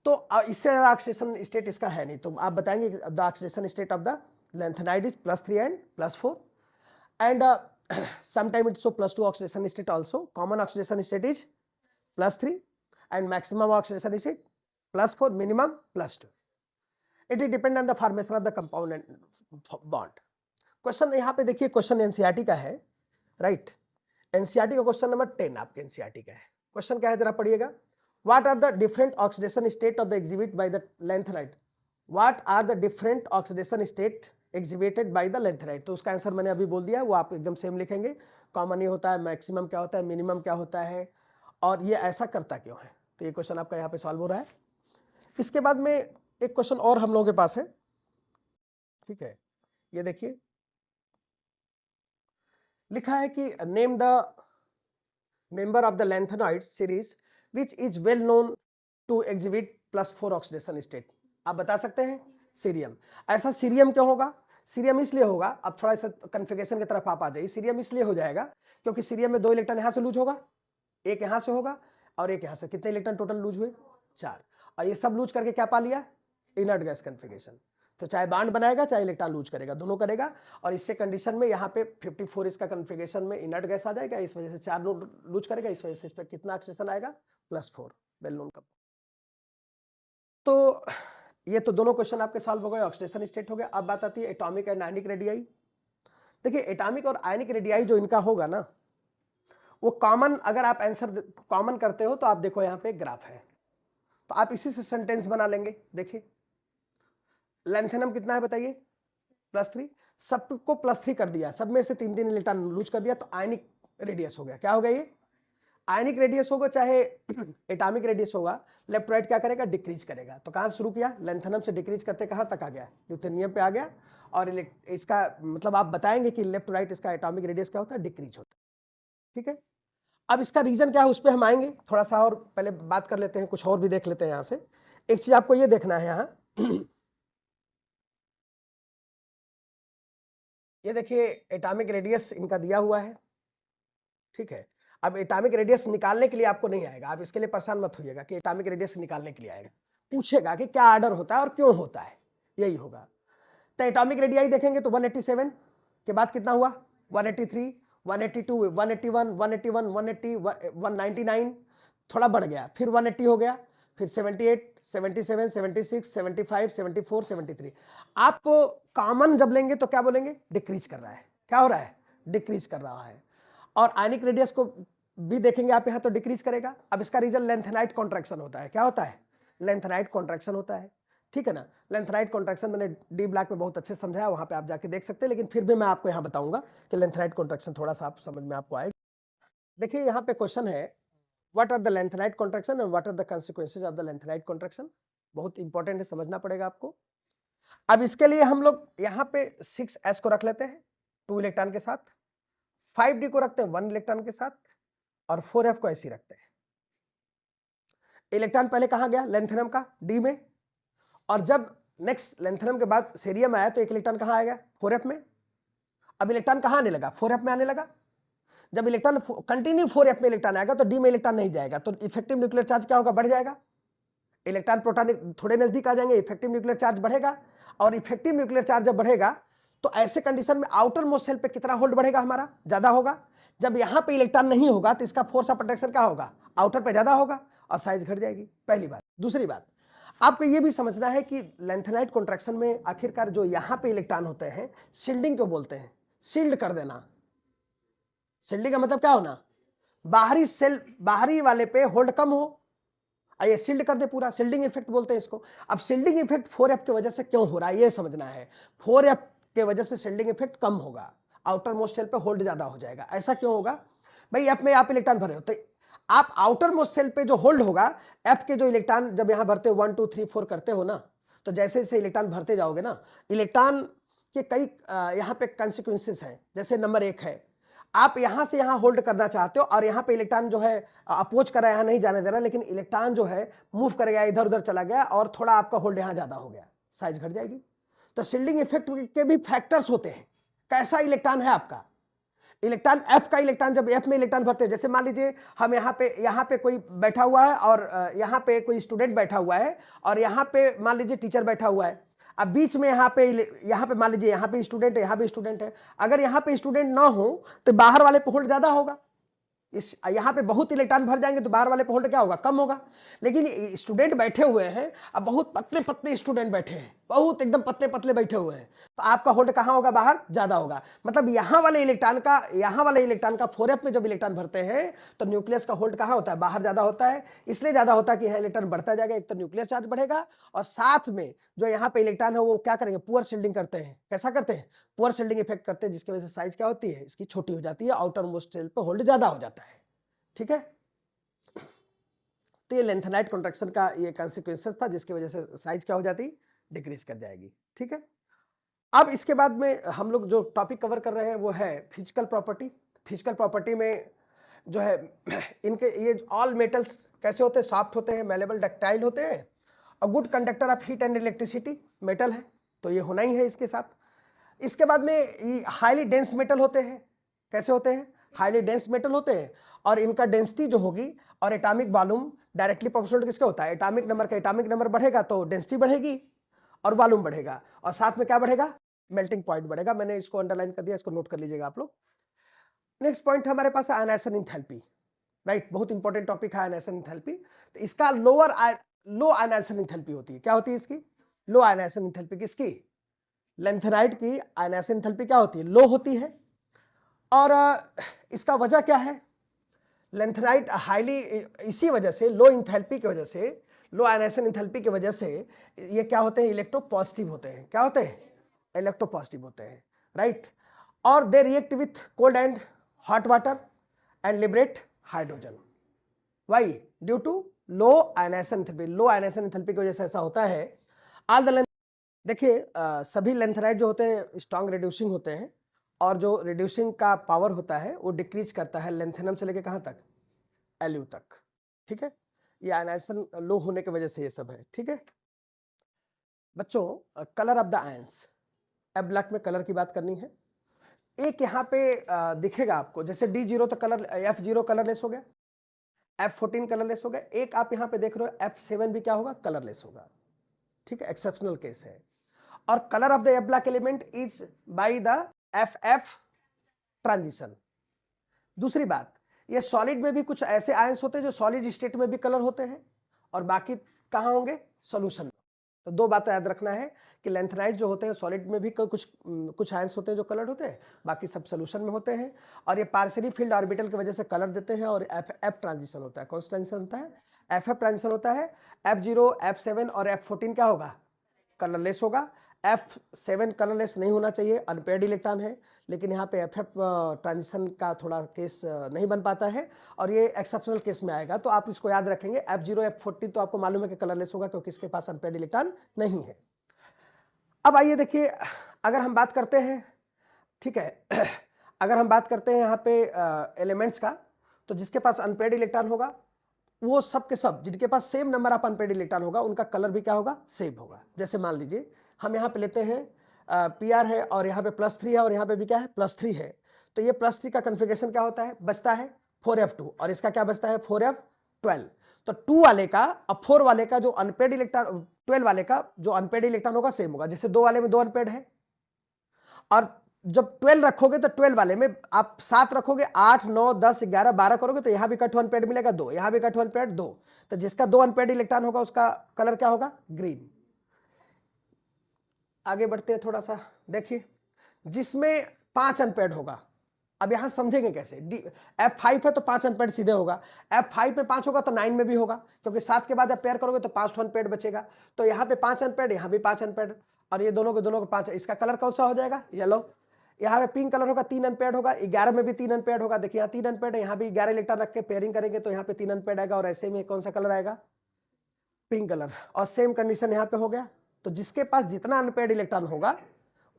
तो इससे ज्यादा ऑक्सीडेशन स्टेट इसका है नहीं, तो आप बताएंगे the oxidation state of the lanthanide is +3 and +4 and sometime it's so +2 oxidation state also. Common oxidation state is +3 and maximum oxidation state +4, minimum +2. It will depend on the formation of the compound and bond. Question यहाँ पे देखिए, question NCERT का है, right. NCERT का question number 10 आपके NCERT का है। Question क्या है जरा पढ़िएगा। What are the different oxidation state of the exhibit by the lanthanide. What are the different oxidation state exhibited by the lanthanide. तो उसका आंसर मैंने अभी बोल दिया, वो आप एकदम सेम लिखेंगे। कॉमन ये होता है, मैक्सिमम क्या होता है, मिनिमम क्या होता है, और ये ऐसा करता क्यों है। तो ये क्वेश्चन आपका यहाँ पे सॉल्व हो रहा है। इसके बाद में एक क्वेश्चन और हम लोगों के पास है, ठीक है। ये देखिए लिखा है कि name the member of the lanthanide series which is well known to exhibit +4 oxidation state. आप बता सकते हैं सीरियम। ऐसा सीरियम क्यों होगा? सीरियम इसलिए होगा, अब थोड़ा सा कन्फिगरेशन की तरफ आप आ जाइए। सीरियम इसलिए हो जाएगा क्योंकि सीरियम में 2 इलेक्ट्रॉन यहां से लूज होगा, एक यहां से होगा और एक यहां से। कितने इलेक्ट्रॉन टोटल लूज हुए? 4। और ये सब लूज करके क्या पा लिया? Inert gas configuration. तो चाहे बांड बनाएगा चाहे इलेक्ट्रॉन लूज करेगा, दोनों करेगा। और इससे कंडीशन में यहाँ पे 54 इसका कन्फिगरेशन में इनर्ट गैस आ जाएगा, इस वजह से 4 लूज करेगा, इस वजह से इस पर कितना ऑक्सीडेशन आएगा? +4, वेल नोन का। तो ये तो दोनों क्वेश्चन आपके सॉल्व हो गए, ऑक्सीडेशन स्टेट हो गया। अब बात आती है एटॉमिक एंड आयनिक रेडियाई। देखिए एटॉमिक और आयनिक रेडियाई जो इनका होगा ना, वो कॉमन, अगर आप आंसर कॉमन करते हो तो आप देखो यहाँ पे ग्राफ है, तो आप इसी से सेंटेंस बना लेंगे। देखिए लैंथेनम कितना है बताइए? +3। सबको +3 कर दिया, सब में से 3 इलेक्ट्रॉन लूज कर दिया, तो आयनिक रेडियस हो गया। क्या हो गया ये? आयनिक रेडियस होगा चाहे एटॉमिक रेडियस होगा, लेफ्ट राइट क्या करेगा? डिक्रीज करेगा। तो कहां शुरू किया? लैंथेनम से डिक्रीज करते कहां तक आ गया? ल्यूथेनियम पे आ गया। और इसका मतलब आप बताएंगे कि लेफ्ट राइट इसका एटॉमिक रेडियस क्या होता है? डिक्रीज होता है, ठीक है। अब इसका रीजन क्या है उस पर हम आएंगे थोड़ा सा, और पहले बात कर लेते हैं, कुछ और भी देख लेते हैं। यहां से एक चीज आपको ये देखना है, यहाँ ये देखिए एटॉमिक रेडियस इनका दिया हुआ है, ठीक है। अब एटॉमिक रेडियस निकालने के लिए आपको नहीं आएगा, आप इसके लिए परेशान मत होइएगा कि एटॉमिक रेडियस निकालने के लिए आएगा। पूछेगा कि क्या ऑर्डर होता है और क्यों होता है, यही होगा। तो एटॉमिक रेडियाई देखेंगे तो 187 के बाद कितना हुआ? 183, 182, 181, 181, 180, 199, थोड़ा बढ़ गया, फिर 180 हो गया, फिर 78, 77, 76, 75, 74, 73। आप कॉमन जब लेंगे तो क्या बोलेंगे? डिक्रीज कर रहा है। क्या हो रहा है? डिक्रीज कर रहा है। और आयनिक रेडियस को भी देखेंगे आप यहाँ तो डिक्रीज करेगा। अब इसका रीजन लेंथेनाइट कॉन्ट्रैक्शन होता है। क्या होता है? लेंथेनाइट कॉन्ट्रैक्शन होता है, ठीक है ना। लेंथेनाइट कॉन्ट्रैक्शन मैंने डी ब्लैक में बहुत अच्छे से समझाया, वहां पे आप जाके देख सकते हैं, लेकिन फिर भी मैं आपको यहाँ बताऊंगा कि लेंथेनाइट कॉन्ट्रैक्शन थोड़ा सा आप समझ में आपको आएगा। देखिए यहाँ पे क्वेश्चन है, what are the lanthanide contraction and what are the consequences of the lanthanide contraction. बहुत इंपॉर्टेंट है, समझना पड़ेगा आपको। अब इसके लिए हम लोग यहाँ पे 6s को रख लेते हैं 2 इलेक्ट्रॉन के साथ, 5d को रखते हैं 1 इलेक्ट्रॉन के साथ, और 4f को ऐसे रखते हैं। इलेक्ट्रॉन पहले कहां गया? लेंथेनम का डी में, और जब नेक्स्ट लेंथेनम के बाद सीरियम आया तो एक इलेक्ट्रॉन कहां आएगा? 4f में। अब इलेक्ट्रॉन कहां आने लगा? 4f में आने लगा। जब इलेक्ट्रॉन कंटिन्यू 4f में इलेक्ट्रॉन आएगा तो डी में इलेक्ट्रॉन नहीं जाएगा, तो इफेक्टिव न्यूक्लियर चार्ज क्या होगा? बढ़ जाएगा। इलेक्ट्रॉन प्रोटॉन थोड़े नजदीक आ जाएंगे, इफेक्टिव न्यूक्लियर चार्ज बढ़ेगा। और इफेक्टिव न्यूक्लियर चार्ज जब बढ़ेगा तो ऐसे कंडीशन में आउटर मोस्ट शेल पे कितना होल्ड बढ़ेगा? हमारा ज्यादा होगा। जब यहां पे इलेक्ट्रॉन नहीं होगा तो इसका फोर्स ऑफ अट्रैक्शन क्या होगा? आउटर पे ज्यादा होगा और साइज घट जाएगी, पहली बात। दूसरी बात, आपको ये भी समझना है कि लेंथेनाइट कॉन्ट्रैक्शन में आखिरकार जो यहां पे इलेक्ट्रॉन होते हैं, शील्डिंग क्यों बोलते हैं, शील्ड कर देना। शील्डिंग का मतलब क्या होना, बाहरी सेल, बाहरी वाले पे होल्ड कम हो, ये शील्ड कर दे पूरा, शील्डिंग इफेक्ट बोलते हैं इसको। अब शील्डिंग इफेक्ट 4f की वजह से क्यों हो रहा है ये समझना है। 4f के वजह से शील्डिंग इफेक्ट कम होगा, आउटर मोस्ट सेल पे होल्ड ज्यादा हो जाएगा। ऐसा क्यों होगा भाई, एफ में आप इलेक्ट्रॉन भरे हो तो आप आउटर मोस्ट सेल पे जो होल्ड होगा, एफ के जो इलेक्ट्रॉन जब यहां भरते हो 1 2 3 4 करते हो ना, तो जैसे जैसे इलेक्ट्रॉन भरते जाओगे ना, इलेक्ट्रॉन के कई यहां पे कंसिक्वेंसेस हैं। जैसे नंबर 1 है, आप यहां से यहां होल्ड करना चाहते हो और यहां पे इलेक्ट्रॉन जो है अपोज कर रहा है, यहां नहीं जाने दे रहा, लेकिन इलेक्ट्रॉन जो है मूव कर गया, इधर उधर चला गया और थोड़ा आपका होल्ड यहां ज्यादा हो गया, साइज घट जाएगी। तो शील्डिंग इफेक्ट के भी फैक्टर्स होते हैं। कैसा इलेक्ट्रॉन है आपका, इलेक्ट्रॉन एफ का इलेक्ट्रॉन, जब एफ में इलेक्ट्रॉन भरते हैं, जैसे मान लीजिए हम यहाँ पे कोई बैठा हुआ है और यहाँ पे कोई स्टूडेंट बैठा हुआ है और यहाँ पे मान लीजिए टीचर बैठा हुआ है। अब बीच में यहाँ पे मान लीजिए यहाँ पे स्टूडेंट है, यहाँ पे स्टूडेंट है। अगर यहाँ पे स्टूडेंट ना हो तो बाहर वाले पे होल्ड ज्यादा होगा, इस यहाँ पे बहुत इलेक्ट्रॉन भर जाएंगे तो बाहर वाले पे होल्ड क्या होगा, कम होगा। लेकिन स्टूडेंट बैठे हुए हैं, अब बहुत पतले पतले स्टूडेंट बैठे हैं, बहुत एकदम पतले पतले बैठे हुए हैं, तो आपका होल्ड कहाँ होगा, बाहर ज्यादा होगा। मतलब यहाँ वाले इलेक्ट्रॉन का 4f में जब इलेक्ट्रॉन भरते हैं तो न्यूक्लियस का होल्ड कहाँ होता है, बाहर ज्यादा होता है। इसलिए ज्यादा होता है कि यहाँ इलेक्ट्रॉन बढ़ता जाएगा, एक तो न्यूक्लियर चार्ज बढ़ेगा और साथ में जो यहाँ पे इलेक्ट्रॉन है वो क्या करेंगे, पुअर शील्डिंग करते हैं। कैसा करते हैं, पुअर शील्डिंग इफेक्ट करते हैं, जिसकी वजह से साइज क्या होती है, इसकी छोटी हो जाती है, आउटर मोस्ट सेल पे होल्ड ज्यादा हो जाता है। ठीक है, तो ये लेंथेनाइट कॉन्ट्रैक्शन का ये कॉन्सिक्वेंसेस था, जिसकी वजह से साइज क्या हो जाती, डिक्रीज कर जाएगी। ठीक है, अब इसके बाद में हम लोग जो टॉपिक कवर कर रहे हैं वो है फिजिकल प्रॉपर्टी। फिजिकल प्रॉपर्टी में जो है इनके ये ऑल मेटल्स कैसे होते हैं, सॉफ्ट होते हैं, मेलेबल, डक्टाइल होते हैं और good conductor of heat and electricity metal है, तो ये होना ही है इसके साथ। इसके बाद में ये हाईली डेंस मेटल होते हैं। कैसे होते हैं, हाईली डेंस मेटल होते हैं और इनका डेंसिटी जो होगी और एटॉमिक वॉल्यूम डायरेक्टली प्रोपोर्शनल किसके होता है, एटॉमिक नंबर का। एटॉमिक नंबर बढ़ेगा तो डेंसिटी बढ़ेगी और वॉल्यूम बढ़ेगा और साथ में क्या बढ़ेगा, मेल्टिंग पॉइंट बढ़ेगा। मैंने इसको अंडरलाइन कर दिया, इसको नोट कर लीजिएगा आप लोग। नेक्स्ट पॉइंट हमारे पास है आयनाइजेशन एंथैल्पी, राइट, बहुत इंपॉर्टेंट टॉपिक है आयनाइजेशन एंथैल्पी। तो इसका लो आयनाइजेशन एंथैल्पी होती है, क्या होती है इसकी, लो आयनाइजेशन एंथैल्पी। किसकी, लेंथेनाइट की आयनाइजेशन एंथैल्पी क्या होती है, लो होती है। और इसका वजह क्या है, लेंथेनाइट हाईली, इसी वजह से लो एंथैल्पी की वजह से, लो आयनाइजेशन एंथैल्पी की वजह से ये क्या होते हैं, इलेक्ट्रोपॉजिटिव होते हैं। क्या होते हैं, इलेक्ट्रोपॉजिटिव होते हैं, राइट। और they react with cold and hot water and liberate hydrogen. Why, due to low ionisation enthalpy. Low ionisation enthalpy की वजह से ऐसा होता है। ऑल द, देखिए सभी लेंथेनाइट जो होते हैं स्ट्रॉन्ग रिड्यूसिंग होते हैं और जो रिड्यूसिंग का पावर होता है वो डिक्रीज करता है लेंथेनम से लेके कहां तक, एल्यू तक। ठीक है, ये आयनाइजेशन लो होने की वजह से ये सब है। ठीक है बच्चों, कलर ऑफ द आयंस, अब ब्लैक में कलर की बात करनी है। एक यहाँ पे दिखेगा आपको, जैसे D0 तो कलर, F0 कलरलेस हो गया, F14 कलरलेस हो गया। एक आप यहाँ पे देख रहे हो F7 भी क्या होगा, कलरलेस होगा। ठीक है, एक्सेप्शनल केस है। और colour of the black element is by the FF transition. दूसरी बात, ये सॉलिड में भी कुछ ऐसे आयंस होते हैं जो सॉलिड स्टेट में भी कलर होते हैं और बाकी कहां होंगे, सॉल्यूशन में। तो दो बातें याद रखना है कि लेंथेनाइट जो होते हैं सॉलिड में भी कुछ आयंस होते हैं जो कलर्ड होते हैं, बाकी सब सॉल्यूशन में होते हैं। और ये पार्शियली फील्ड ऑर्बिटल की वजह से कलर देते हैं। और FF ट्रांजिशन होता है, कौन सा ट्रांजिशन होता है, FF ट्रांजिशन होता है। F0, F7 और F14 क्या होगा, कलरलेस होगा। F7 कलरलेस नहीं होना चाहिए, अनपेयर्ड इलेक्ट्रॉन है, लेकिन यहाँ पे FF ट्रांजिशन का थोड़ा केस नहीं बन पाता है और ये एक्सेप्शनल केस में आएगा, तो आप इसको याद रखेंगे। F0, F14 तो आपको मालूम है कि कलरलेस होगा क्योंकि इसके पास अनपेयर्ड इलेक्ट्रॉन नहीं है। अब आइए देखिए, अगर हम बात करते हैं, ठीक है अगर हम बात करते हैं यहाँ पे एलिमेंट्स का, तो जिसके पास अनपेयर्ड इलेक्ट्रॉन होगा वो सब के सब, जिनके पास same number of unpaired electron होगा उनका कलर भी क्या होगा, सेम होगा। जैसे मान लीजिए हम यहाँ पे लेते हैं PR है और यहाँ पे +3 है और यहाँ पे भी क्या है, +3 है। तो ये +3 का कन्फिगरेशन क्या होता है, बचता है 4f2 और इसका क्या बचता है, 4f12। तो 2 वाले का और 4 वाले का जो अनपेयर्ड इलेक्ट्रॉन, 12 वाले का जो अनपेयर्ड इलेक्ट्रॉन होगा सेम होगा। जैसे 2 वाले में 2 अनपेयर्ड है और जब 12 रखोगे तो 12 वाले में आप 7 रखोगे, 8 9 10 11 12 करोगे तो यहां भी कट वन पेड मिलेगा 2, यहां भी कट वन पेड 2, तो जिसका 2 अनपेड इलेक्ट्रॉन होगा उसका कलर क्या होगा? ग्रीन। आगे बढ़ते हैं थोड़ा सा, देखिए जिसमें 5 अनपेड होगा, अब यहां समझेंगे कैसे। F5 है तो 5 अनपेड सीधे होगा, F5 में 5 होगा तो 9 में भी होगा, क्योंकि 7 के बाद आप पेयर करोगे तो 5 अनपेड बचेगा, तो यहां पे 5 अनपेड, यहां भी 5 अनपेड, और ये दोनों को 5। इसका कलर कौन सा हो जाएगा? येलो। यहाँ पे पिंक कलर होगा, 3 अनपेड होगा, 11 में भी 3 अनपेड होगा, देखिए यहाँ 3 अनपेड है, यहाँ भी 11 इलेक्ट्रॉन रख के पेयरिंग करेंगे तो यहाँ पे 3 अनपेड आएगा, और ऐसे में कौन सा कलर आएगा? Pink colour. और सेम कंडीशन यहाँ पे हो गया, तो जिसके पास जितना अनपेड इलेक्ट्रॉन होगा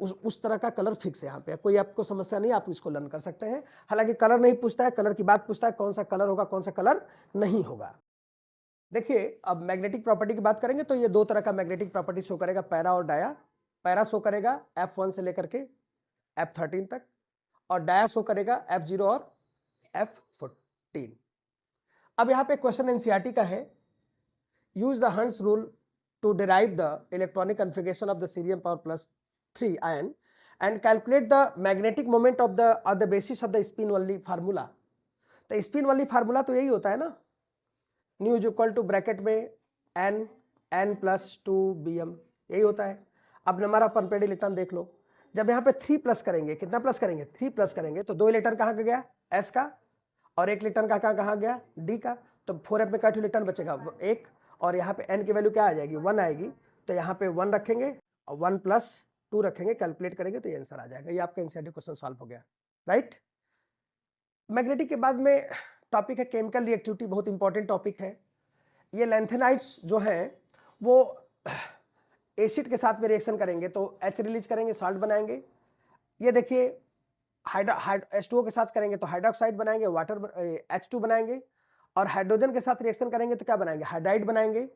उस तरह का कलर फिक्स है यहाँ पे, कोई आपको समस्या नहीं, आप इसको लर्न कर सकते हैं। हालांकि कलर नहीं पूछता है, कलर की बात पूछता है, कौन सा कलर होगा कौन सा कलर नहीं होगा। देखिए अब मैग्नेटिक प्रॉपर्टी की बात करेंगे तो ये 2 तरह का मैग्नेटिक प्रॉपर्टी शो करेगा, पैरा और डाया। पैरा शो करेगा F1 से लेकर के F13 तक, और डाया शो करेगा F0 और F14। अब यहाँ पे क्वेश्चन एनसीईआरटी का है, use the Hund's rule to derive the electronic configuration of the cerium power plus 3 ion and calculate the magnetic moment of the basis of the spin only formula। तो spin वाली formula तो यही होता है ना, new is equal to bracket में n plus 2bm, यही होता है। अब नंबर ऑफ अनपेड इलेक्ट्रॉन देख लो, जब यहाँ पे 3 प्लस करेंगे, कितना प्लस करेंगे? 3 प्लस करेंगे तो 2 इलेक्ट्रॉन कहाँ गया? s का, और 1 इलेक्ट्रॉन का कहाँ गया? d का, तो 4f में क्या इलेक्ट्रॉन बचेगा? 1, और यहाँ पे n की वैल्यू क्या आ जाएगी? 1 आएगी, तो यहाँ पे 1 रखेंगे और 1 प्लस 2 रखेंगे, कैलकुलेट करेंगे तो ये आंसर आ जाएगा। ये आपका एनसीईआरटी क्वेश्चन सॉल्व हो गया, राइट। मैग्नेटिक के बाद में टॉपिक है केमिकल रिएक्टिविटी, बहुत इंपॉर्टेंट टॉपिक है। ये लैंथेनाइड्स जो हैं वो एसिड के साथ में रिएक्शन करेंगे तो H रिलीज करेंगे, सॉल्ट बनाएंगे। ये देखिए H2O के साथ करेंगे तो हाइड्रोक्साइड बनाएंगे, वाटर H2 बनाएंगे, और हाइड्रोजन के साथ रिएक्शन करेंगे तो क्या बनाएंगे? हाइड्राइड बनाएंगे।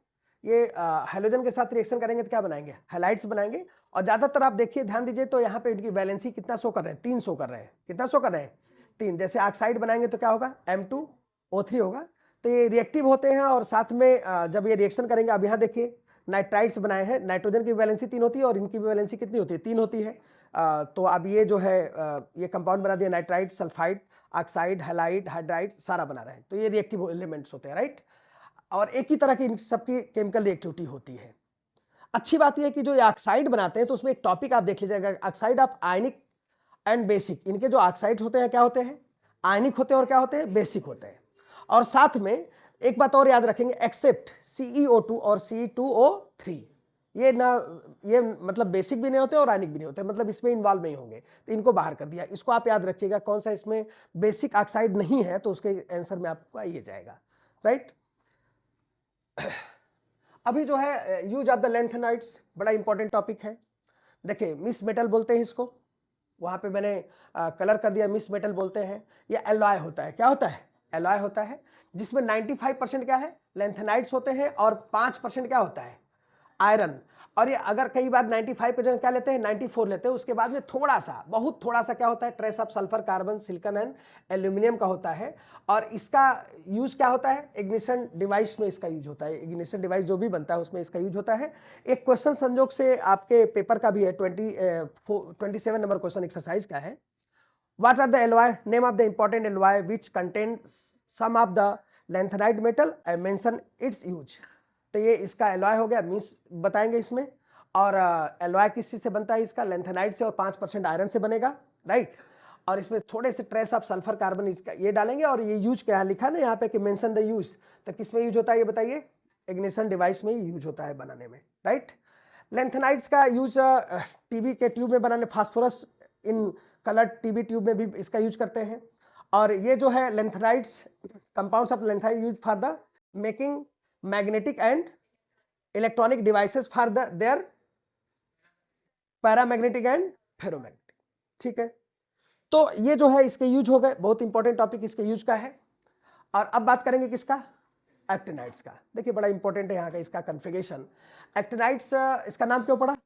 ये हाइड्रोजन के साथ रिएक्शन करेंगे तो क्या बनाएंगे? हैलाइड्स बनाएंगे। और ज्यादातर आप देखिए, ध्यान दीजिए तो यहाँ पे इनकी वैलेंसी कितना शो कर रहे हैं? 3 शो कर रहे हैं। कितना शो कर रहे हैं? 3। जैसे ऑक्साइड बनाएंगे तो क्या होगा? M2O3 होगा। तो ये रिएक्टिव होते हैं, और साथ में जब ये रिएक्शन करेंगे, अब यहाँ देखिए नाइट्राइड्स बनाए हैं, नाइट्रोजन की वैलेंसी 3 होती है और इनकी भी वैलेंसी कितनी होती है? 3 होती है। तो अब ये जो है ये कंपाउंड बना दिया, nitride, sulphide, oxide, halide, hydride सारा बना रहे हैं, तो ये रिएक्टिव एलिमेंट्स होते हैं, राइट। और एक ही तरह की इन सबकी केमिकल रिएक्टिविटी होती है। अच्छी बात यह है कि जो ये ऑक्साइड बनाते हैं तो उसमें एक टॉपिक आप देख लीजिएगा, oxide of ionic and basic. इनके जो ऑक्साइड होते हैं क्या होते हैं? आयनिक होते हैं, और क्या होते हैं? बेसिक होते हैं। और साथ में एक बात और याद रखेंगे, एक्सेप्ट CeO2 और C2O3, ये मतलब बेसिक भी नहीं होते और आयनिक भी नहीं होते, मतलब इसमें इन्वॉल्व नहीं होंगे, तो इनको बाहर कर दिया। इसको आप याद रखिएगा, कौन सा इसमें बेसिक ऑक्साइड नहीं है, तो उसके आंसर में आपको आइए जाएगा, राइट। अभी जो है यूज ऑफ द लैंथेनाइड्स बड़ा इंपॉर्टेंट टॉपिक है। देखिए मिस मेटल बोलते हैं इसको, वहां पे मैंने कलर कर दिया, मिस मेटल बोलते हैं। ये एलॉय होता है, क्या होता है? एलॉय होता है, जिसमें 95% क्या है? लैंथेनाइड्स होते हैं, और 5% क्या होता है? आयरन। और ये अगर कई बार 95 पे जगह क्या लेते हैं? 94 लेते हैं। उसके बाद में थोड़ा सा, बहुत थोड़ा सा क्या होता है? Trace of sulphur, carbon, silicon and aluminium का होता है। और इसका यूज क्या होता है? इग्निशन डिवाइस में इसका यूज होता है। इग्निशन डिवाइस जो भी बनता है उसमें इसका यूज होता है। एक क्वेश्चन संजोग से आपके पेपर का भी है, 27 नंबर क्वेश्चन एक्सरसाइज का है। What are the alloy? Name of the important alloy which contains some of the lanthanide metal and mention its use। तो ये इसका एलॉय हो गया, मीन्स बताएंगे इसमें। और एलॉय किस चीज से बनता है? इसका लैंथेनाइड से, और 5% आयरन से बनेगा, राइट। और इसमें थोड़े से ट्रेस ऑफ सल्फर, कार्बन इसका ये डालेंगे। और ये यूज क्या लिखा है ना यहाँ पे कि मेंशन द यूज, तो किस में यूज होता है ये बताइए? इग्निशन डिवाइस में यूज होता है बनाने में, राइट। लैंथेनाइड्स का यूज टीबी के ट्यूब में बनाने, phosphorus in colour TB tube में भी इसका यूज करते हैं। और ये जो है lanthanides, compounds of lanthanide use for the making magnetic and electronic devices for their paramagnetic and ferromagnetic, ठीक है। तो ये जो है इसके यूज हो गए, बहुत इंपॉर्टेंट टॉपिक इसके यूज का है। और अब बात करेंगे किसका? एक्टिनाइड्स का। देखिए बड़ा इंपॉर्टेंट है यहाँ का इसका कन्फिगरेशन। एक्टिनाइड्स इसका नाम क्यों पड़ा?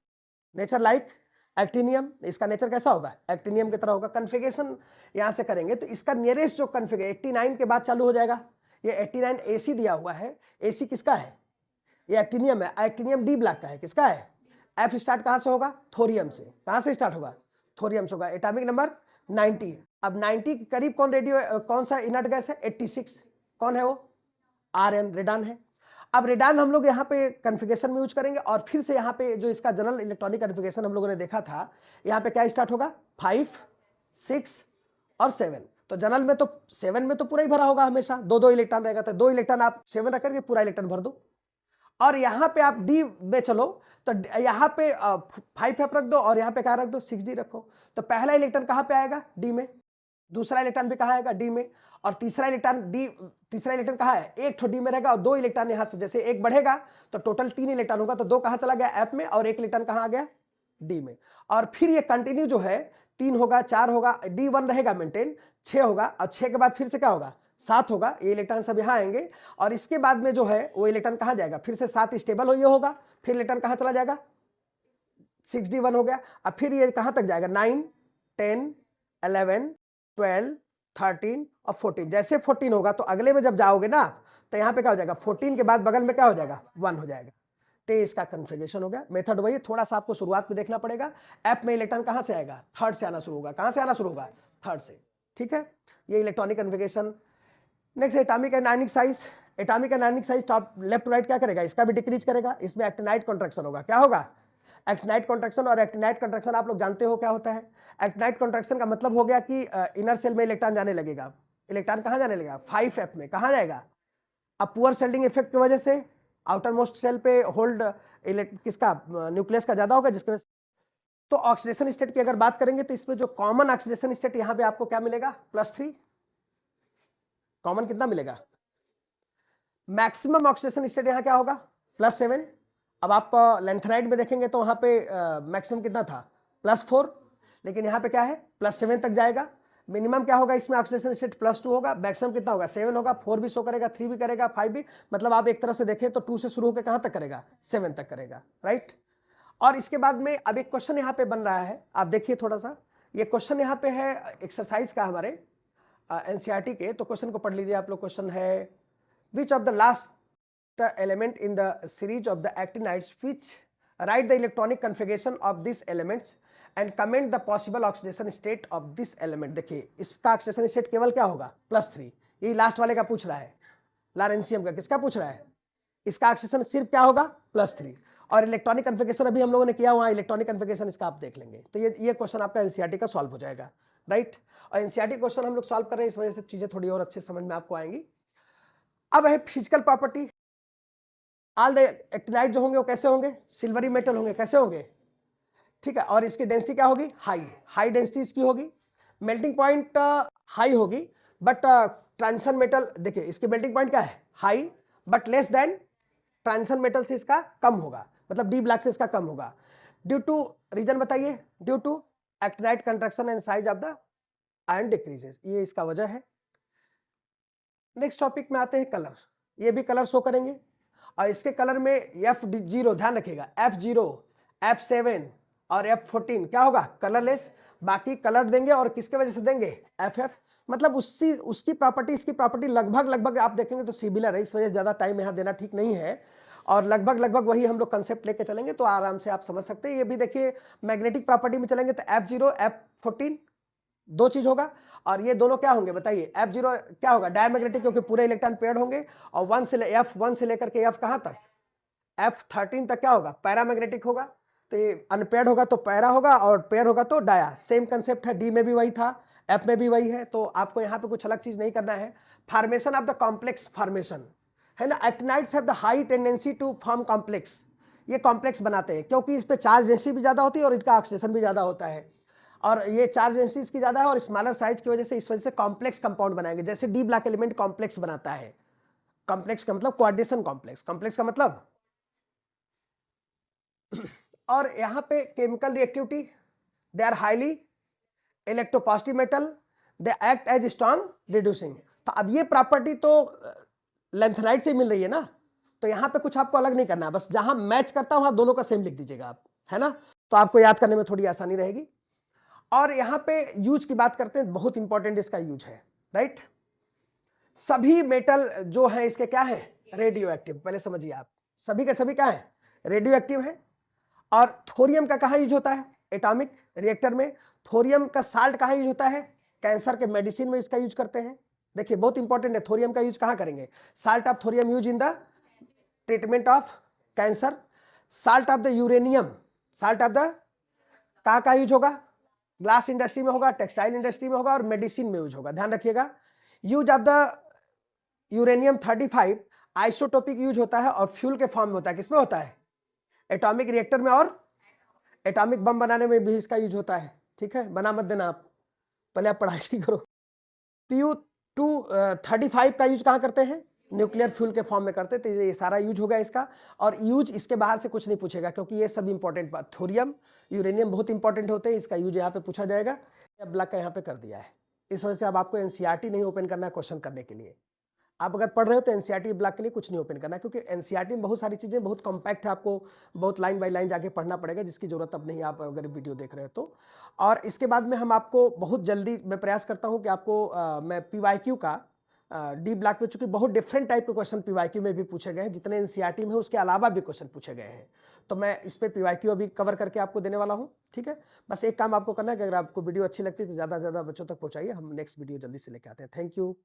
Nature like actinium. इसका नेचर कैसा होगा? एक्टिनियम की तरह होगा। कन्फिगरेशन यहाँ से करेंगे तो इसका नियरेस्ट जो कन्फिगर 89 के बाद चालू हो जाएगा। ये 89 AC दिया हुआ है। AC किसका है? ये एक्टिनियम है। एक्टिनियम डी ब्लॉक का है। किसका है? F स्टार्ट कहाँ से होगा? थोरियम से। कहाँ से स्टार्ट होगा? थोरियम्स होगा। Atomic number 90। अब 90 के करीब कौन सा इनर्ट गैस है? 86। कौन है वो? Rn, रेडान है। अब रेडान हम लोग यहाँ पे कन्फिगरेशन में यूज करेंगे और फिर से यहाँ पे जो इसका जनरल इलेक्ट्रॉनिक कन्फिगरेशन हम लोगों ने देखा था, यहाँ पे क्या स्टार्ट होगा? 5, 6 और 7। तो जनरल में तो 7 में तो पूरा ही भरा होगा हमेशा, 2-2 इलेक्ट्रॉन रहेगा, तो 2 इलेक्ट्रॉन आप 7 रख करके पूरा इलेक्ट्रॉन भर दो। और यहाँ पे आप डी में चलो तो यहाँ पे 5f रख दो और यहाँ पे क्या रख दो? 6d रखो। तो पहला इलेक्ट्रॉन कहाँ पे आएगा? डी में। दूसरा इलेक्ट्रॉन भी कहाँ आएगा? डी में। और तीसरा इलेक्ट्रॉन कहाँ है? एक तो डी में रहेगा और 2 इलेक्ट्रॉन यहाँ से, जैसे एक बढ़ेगा तो टोटल 3 इलेक्ट्रॉन होगा, तो 2 कहाँ चला गया? एफ में, और 1 इलेक्ट्रॉन कहाँ आ गया? डी में। और फिर ये कंटिन्यू जो है 3 होगा, 4 होगा, D1 रहेगा मेंटेन, 6 होगा, और 6 के बाद फिर से क्या होगा? 7 होगा। ये इलेक्ट्रॉन सब यहाँ आएंगे और इसके बाद में जो है वो इलेक्ट्रॉन कहाँ जाएगा? फिर से 7 स्टेबल हो ये होगा, फिर इलेक्ट्रॉन कहाँ चला जाएगा? 6d1 हो गया। अब फिर ये कहाँ तक जाएगा? 9, 10, 11, 12, 13 और 14। जैसे 14 होगा तो अगले में जब जाओगे ना तो यहाँ पे क्या हो जाएगा? 14 के बाद बगल में क्या हो जाएगा? 1 हो जाएगा। तो इसका कन्फिगरेशन हो गया। मेथड वही, थोड़ा सा आपको शुरुआत में देखना पड़ेगा। एफ में इलेक्ट्रॉन कहाँ से आएगा? थर्ड से आना शुरू होगा। कहाँ से आना शुरू होगा? थर्ड से। ठीक है, ये electronic configuration. Next atomic and ionic size. Atomic and ionic size top left to right क्या करेगा? इसका भी डिक्रीज करेगा। इसमें एक्टिनाइट कॉन्ट्रैक्शन होगा। क्या होगा? Actinide contraction. और एक्टिनाइट कॉन्ट्रैक्शन आप लोग जानते हो क्या होता है? एक्टिनाइट कॉन्ट्रैक्शन का मतलब हो गया कि इनर सेल में इलेक्ट्रॉन जाने लगेगा। इलेक्ट्रॉन कहाँ जाने लगेगा? 5f में। कहाँ जाएगा? अब पुअर शेल्डिंग इफेक्ट की वजह से आउटर मोस्ट सेल पे होल्ड किसका? न्यूक्लियस का ज्यादा होगा, जिसके तो ऑक्सीडेशन स्टेट की अगर बात करेंगे तो इसमें जो कॉमन ऑक्सीडेशन स्टेट यहाँ पे आपको क्या मिलेगा? +3। कॉमन कितना मिलेगा? मैक्सिमम ऑक्सीडेशन स्टेट यहाँ क्या होगा? +7। अब आप लेंथेनाइड में देखेंगे तो वहां पे मैक्सिमम कितना था? +4। लेकिन यहाँ पे क्या है? +7 तक जाएगा। मिनिमम क्या होगा इसमें? ऑक्सीडेशन स्टेट +2 होगा। मैक्सिमम कितना होगा? 7 होगा। 4 भी शो करेगा, 3 भी करेगा, 5 भी। मतलब आप एक तरह से देखें तो 2 से शुरू होकर कहां तक करेगा? 7 तक करेगा, राइट। और इसके बाद में अब एक क्वेश्चन यहाँ पे बन रहा है, आप देखिए थोड़ा सा। ये क्वेश्चन यहाँ पे है एक्सरसाइज का हमारे एनसीईआरटी के, तो क्वेश्चन को पढ़ लीजिए आप लोग। क्वेश्चन है which of the last element in the series of the actinides which write the electronic configuration of these elements and comment the possible oxidation state of this element। देखिए इसका ऑक्सीडेशन स्टेट केवल क्या होगा? +3। ये last वाले का पूछ रहा है, लॉरेंशियम का। किसका पूछ रहा है? इसका ऑक्सीडेशन सिर्फ क्या होगा? +3। और इलेक्ट्रॉनिक कन्फिगरेशन अभी हम लोगों ने किया, वहां इलेक्ट्रॉनिक कन्फिगरेशन इसका आप देख लेंगे। तो ये क्वेश्चन आपका एनसीईआरटी का सॉल्व हो जाएगा, राइट। और एनसीईआरटी क्वेश्चन हम लोग सॉल्व कर रहे हैं, इस वजह से चीजें थोड़ी और अच्छे समझ में आपको आएंगी। अब है physical property. All the actinide जो होंगे वो कैसे होंगे? सिल्वरी मेटल होंगे। कैसे होंगे? ठीक है। और इसकी डेंसिटी क्या होगी? हाई डेंसिटी इसकी होगी। मेल्टिंग पॉइंट हाई होगी, बट ट्रांजिशन मेटल, देखिए इसकी मेल्टिंग पॉइंट क्या है? High, but less than transition metal से इसका कम होगा, मतलब डी ब्लैक से इसका कम होगा। ड्यू टू रीजन बताइए। Due to actinide contraction and size of the ion decreases, ये इसका वजह है। नेक्स्ट टॉपिक में आते हैं कलर। ये भी कलर शो करेंगे और इसके कलर में F0, ध्यान रखिएगा, F0, F7 और F14 क्या होगा? कलरलेस। बाकी कलर देंगे और किसके वजह से देंगे? FF। मतलब उसकी प्रॉपर्टी इसकी प्रॉपर्टी लगभग आप देखेंगे तो सिमिलर है, इस वजह से ज्यादा टाइम यहां देना ठीक नहीं है। और लगभग वही हम लोग कंसेप्ट लेके चलेंगे तो आराम से आप समझ सकते हैं। ये भी देखिए मैग्नेटिक प्रॉपर्टी में चलेंगे तो F0, F14 दो चीज होगा। और ये दोनों क्या होंगे बताइए? F0 क्या होगा? डायमैग्नेटिक, क्योंकि पूरे इलेक्ट्रॉन पेयर्ड होंगे। और F1 से लेकर के F कहां तक? F13 तक क्या होगा? पैरामैग्नेटिक होगा। तो ये अनपेयर्ड होगा तो पैरा होगा और पेयर होगा तो डाया। सेम कंसेप्ट है, डी में भी वही था, F में भी वही है। तो आपको यहाँ पे कुछ अलग चीज नहीं करना है। Formation of the complex formation है ना। Actinides have the high tendency to form complex. ये कॉम्प्लेक्स बनाते हैं क्योंकि इस पे चार्ज डेंसिटी भी ज्यादा होती है और इसका ऑक्सीडेशन भी ज्यादा होता है। और ये चार्ज डेंसिटी इसकी ज्यादा है और स्मॉलर साइज की वजह से इस वजह से कॉम्प्लेक्स कंपाउंड बनाएंगे। जैसे डी ब्लैक एलिमेंट कॉम्प्लेक्स बनाता है। कॉम्प्लेक्स का मतलब कोऑर्डिनेशन कॉम्प्लेक्स, कॉम्प्लेक्स का मतलब। और यहां पे chemical reactivity, they are highly electropositive metal, they act as strong reducing. तो अब ये प्रॉपर्टी तो लेंथेनाइड से मिल रही है ना, तो यहां पे कुछ आपको अलग नहीं करना है, बस जहां मैच करता है वहां दोनों का सेम लिख दीजिएगा आप, है ना। तो आपको याद करने में थोड़ी आसानी रहेगी। और यहां पे यूज की बात करते हैं, बहुत इंपॉर्टेंट इसका यूज है, राइट। सभी मेटल जो है इसके क्या है? Radio active. पहले समझिए आप, सभी के सभी क्या है? रेडियो एक्टिव है। और थोरियम का कहां यूज होता है? एटॉमिक रिएक्टर में। थोरियम का साल्ट कहाँ यूज होता है? कैंसर के मेडिसिन में इसका यूज करते हैं। देखिए बहुत इंपॉर्टेंट है, थोरियम का यूज कहाँ करेंगे? Salt of thorium use in the treatment of cancer. Salt of the uranium, salt of the कहाँ यूज होगा? ग्लास इंडस्ट्री में होगा, टेक्सटाइल इंडस्ट्री में होगा और मेडिसिन में यूज होगा, ध्यान रखिएगा। Use of the uranium 35 isotopic use होता है और फ्यूल के फॉर्म में होता है। किसमें होता है? एटॉमिक रिएक्टर में और एटॉमिक बम बनाने में भी इसका यूज होता है। ठीक है, बना मत देना आप, पहले आप पढ़ाई करो। PU 235 का यूज कहाँ करते हैं? न्यूक्लियर फ्यूल के फॉर्म में करते, तो ये सारा यूज होगा इसका। और यूज इसके बाहर से कुछ नहीं पूछेगा क्योंकि ये सब इंपॉर्टेंट बात, थोरियम यूरेनियम बहुत इंपॉर्टेंट होते हैं, इसका यूज यहाँ पे पूछा जाएगा। ब्लैक का यहाँ पे कर दिया है, इस वजह से अब आपको एनसीईआरटी नहीं ओपन करना है क्वेश्चन करने के लिए। आप अगर पढ़ रहे हो तो एनसीईआरटी ब्लॉक के लिए कुछ नहीं ओपन करना, क्योंकि एनसीईआरटी में बहुत सारी चीज़ें बहुत कॉम्पैक्ट है, आपको बहुत लाइन बाय लाइन जाके पढ़ना पड़ेगा, जिसकी जरूरत अब नहीं, आप अगर वीडियो देख रहे हो तो। और इसके बाद में हम आपको बहुत जल्दी, मैं प्रयास करता हूं कि आपको मैं पीवाईक्यू का डी ब्लॉक में, चूंकि बहुत डिफरेंट टाइप के क्वेश्चन पीवाईक्यू में भी पूछे गए हैं, जितने एनसीईआरटी में है उसके अलावा भी क्वेश्चन पूछे गए हैं, तो मैं इस पर पीवाईक्यू अभी कवर करके आपको देने वाला हूँ। ठीक है, बस एक काम आपको करना है कि अगर आपको वीडियो अच्छी लगती है तो ज़्यादा से ज़्यादा बच्चों तक पहुँचाइए, हम नेक्स्ट वीडियो जल्दी से लेके आते हैं। Thank you.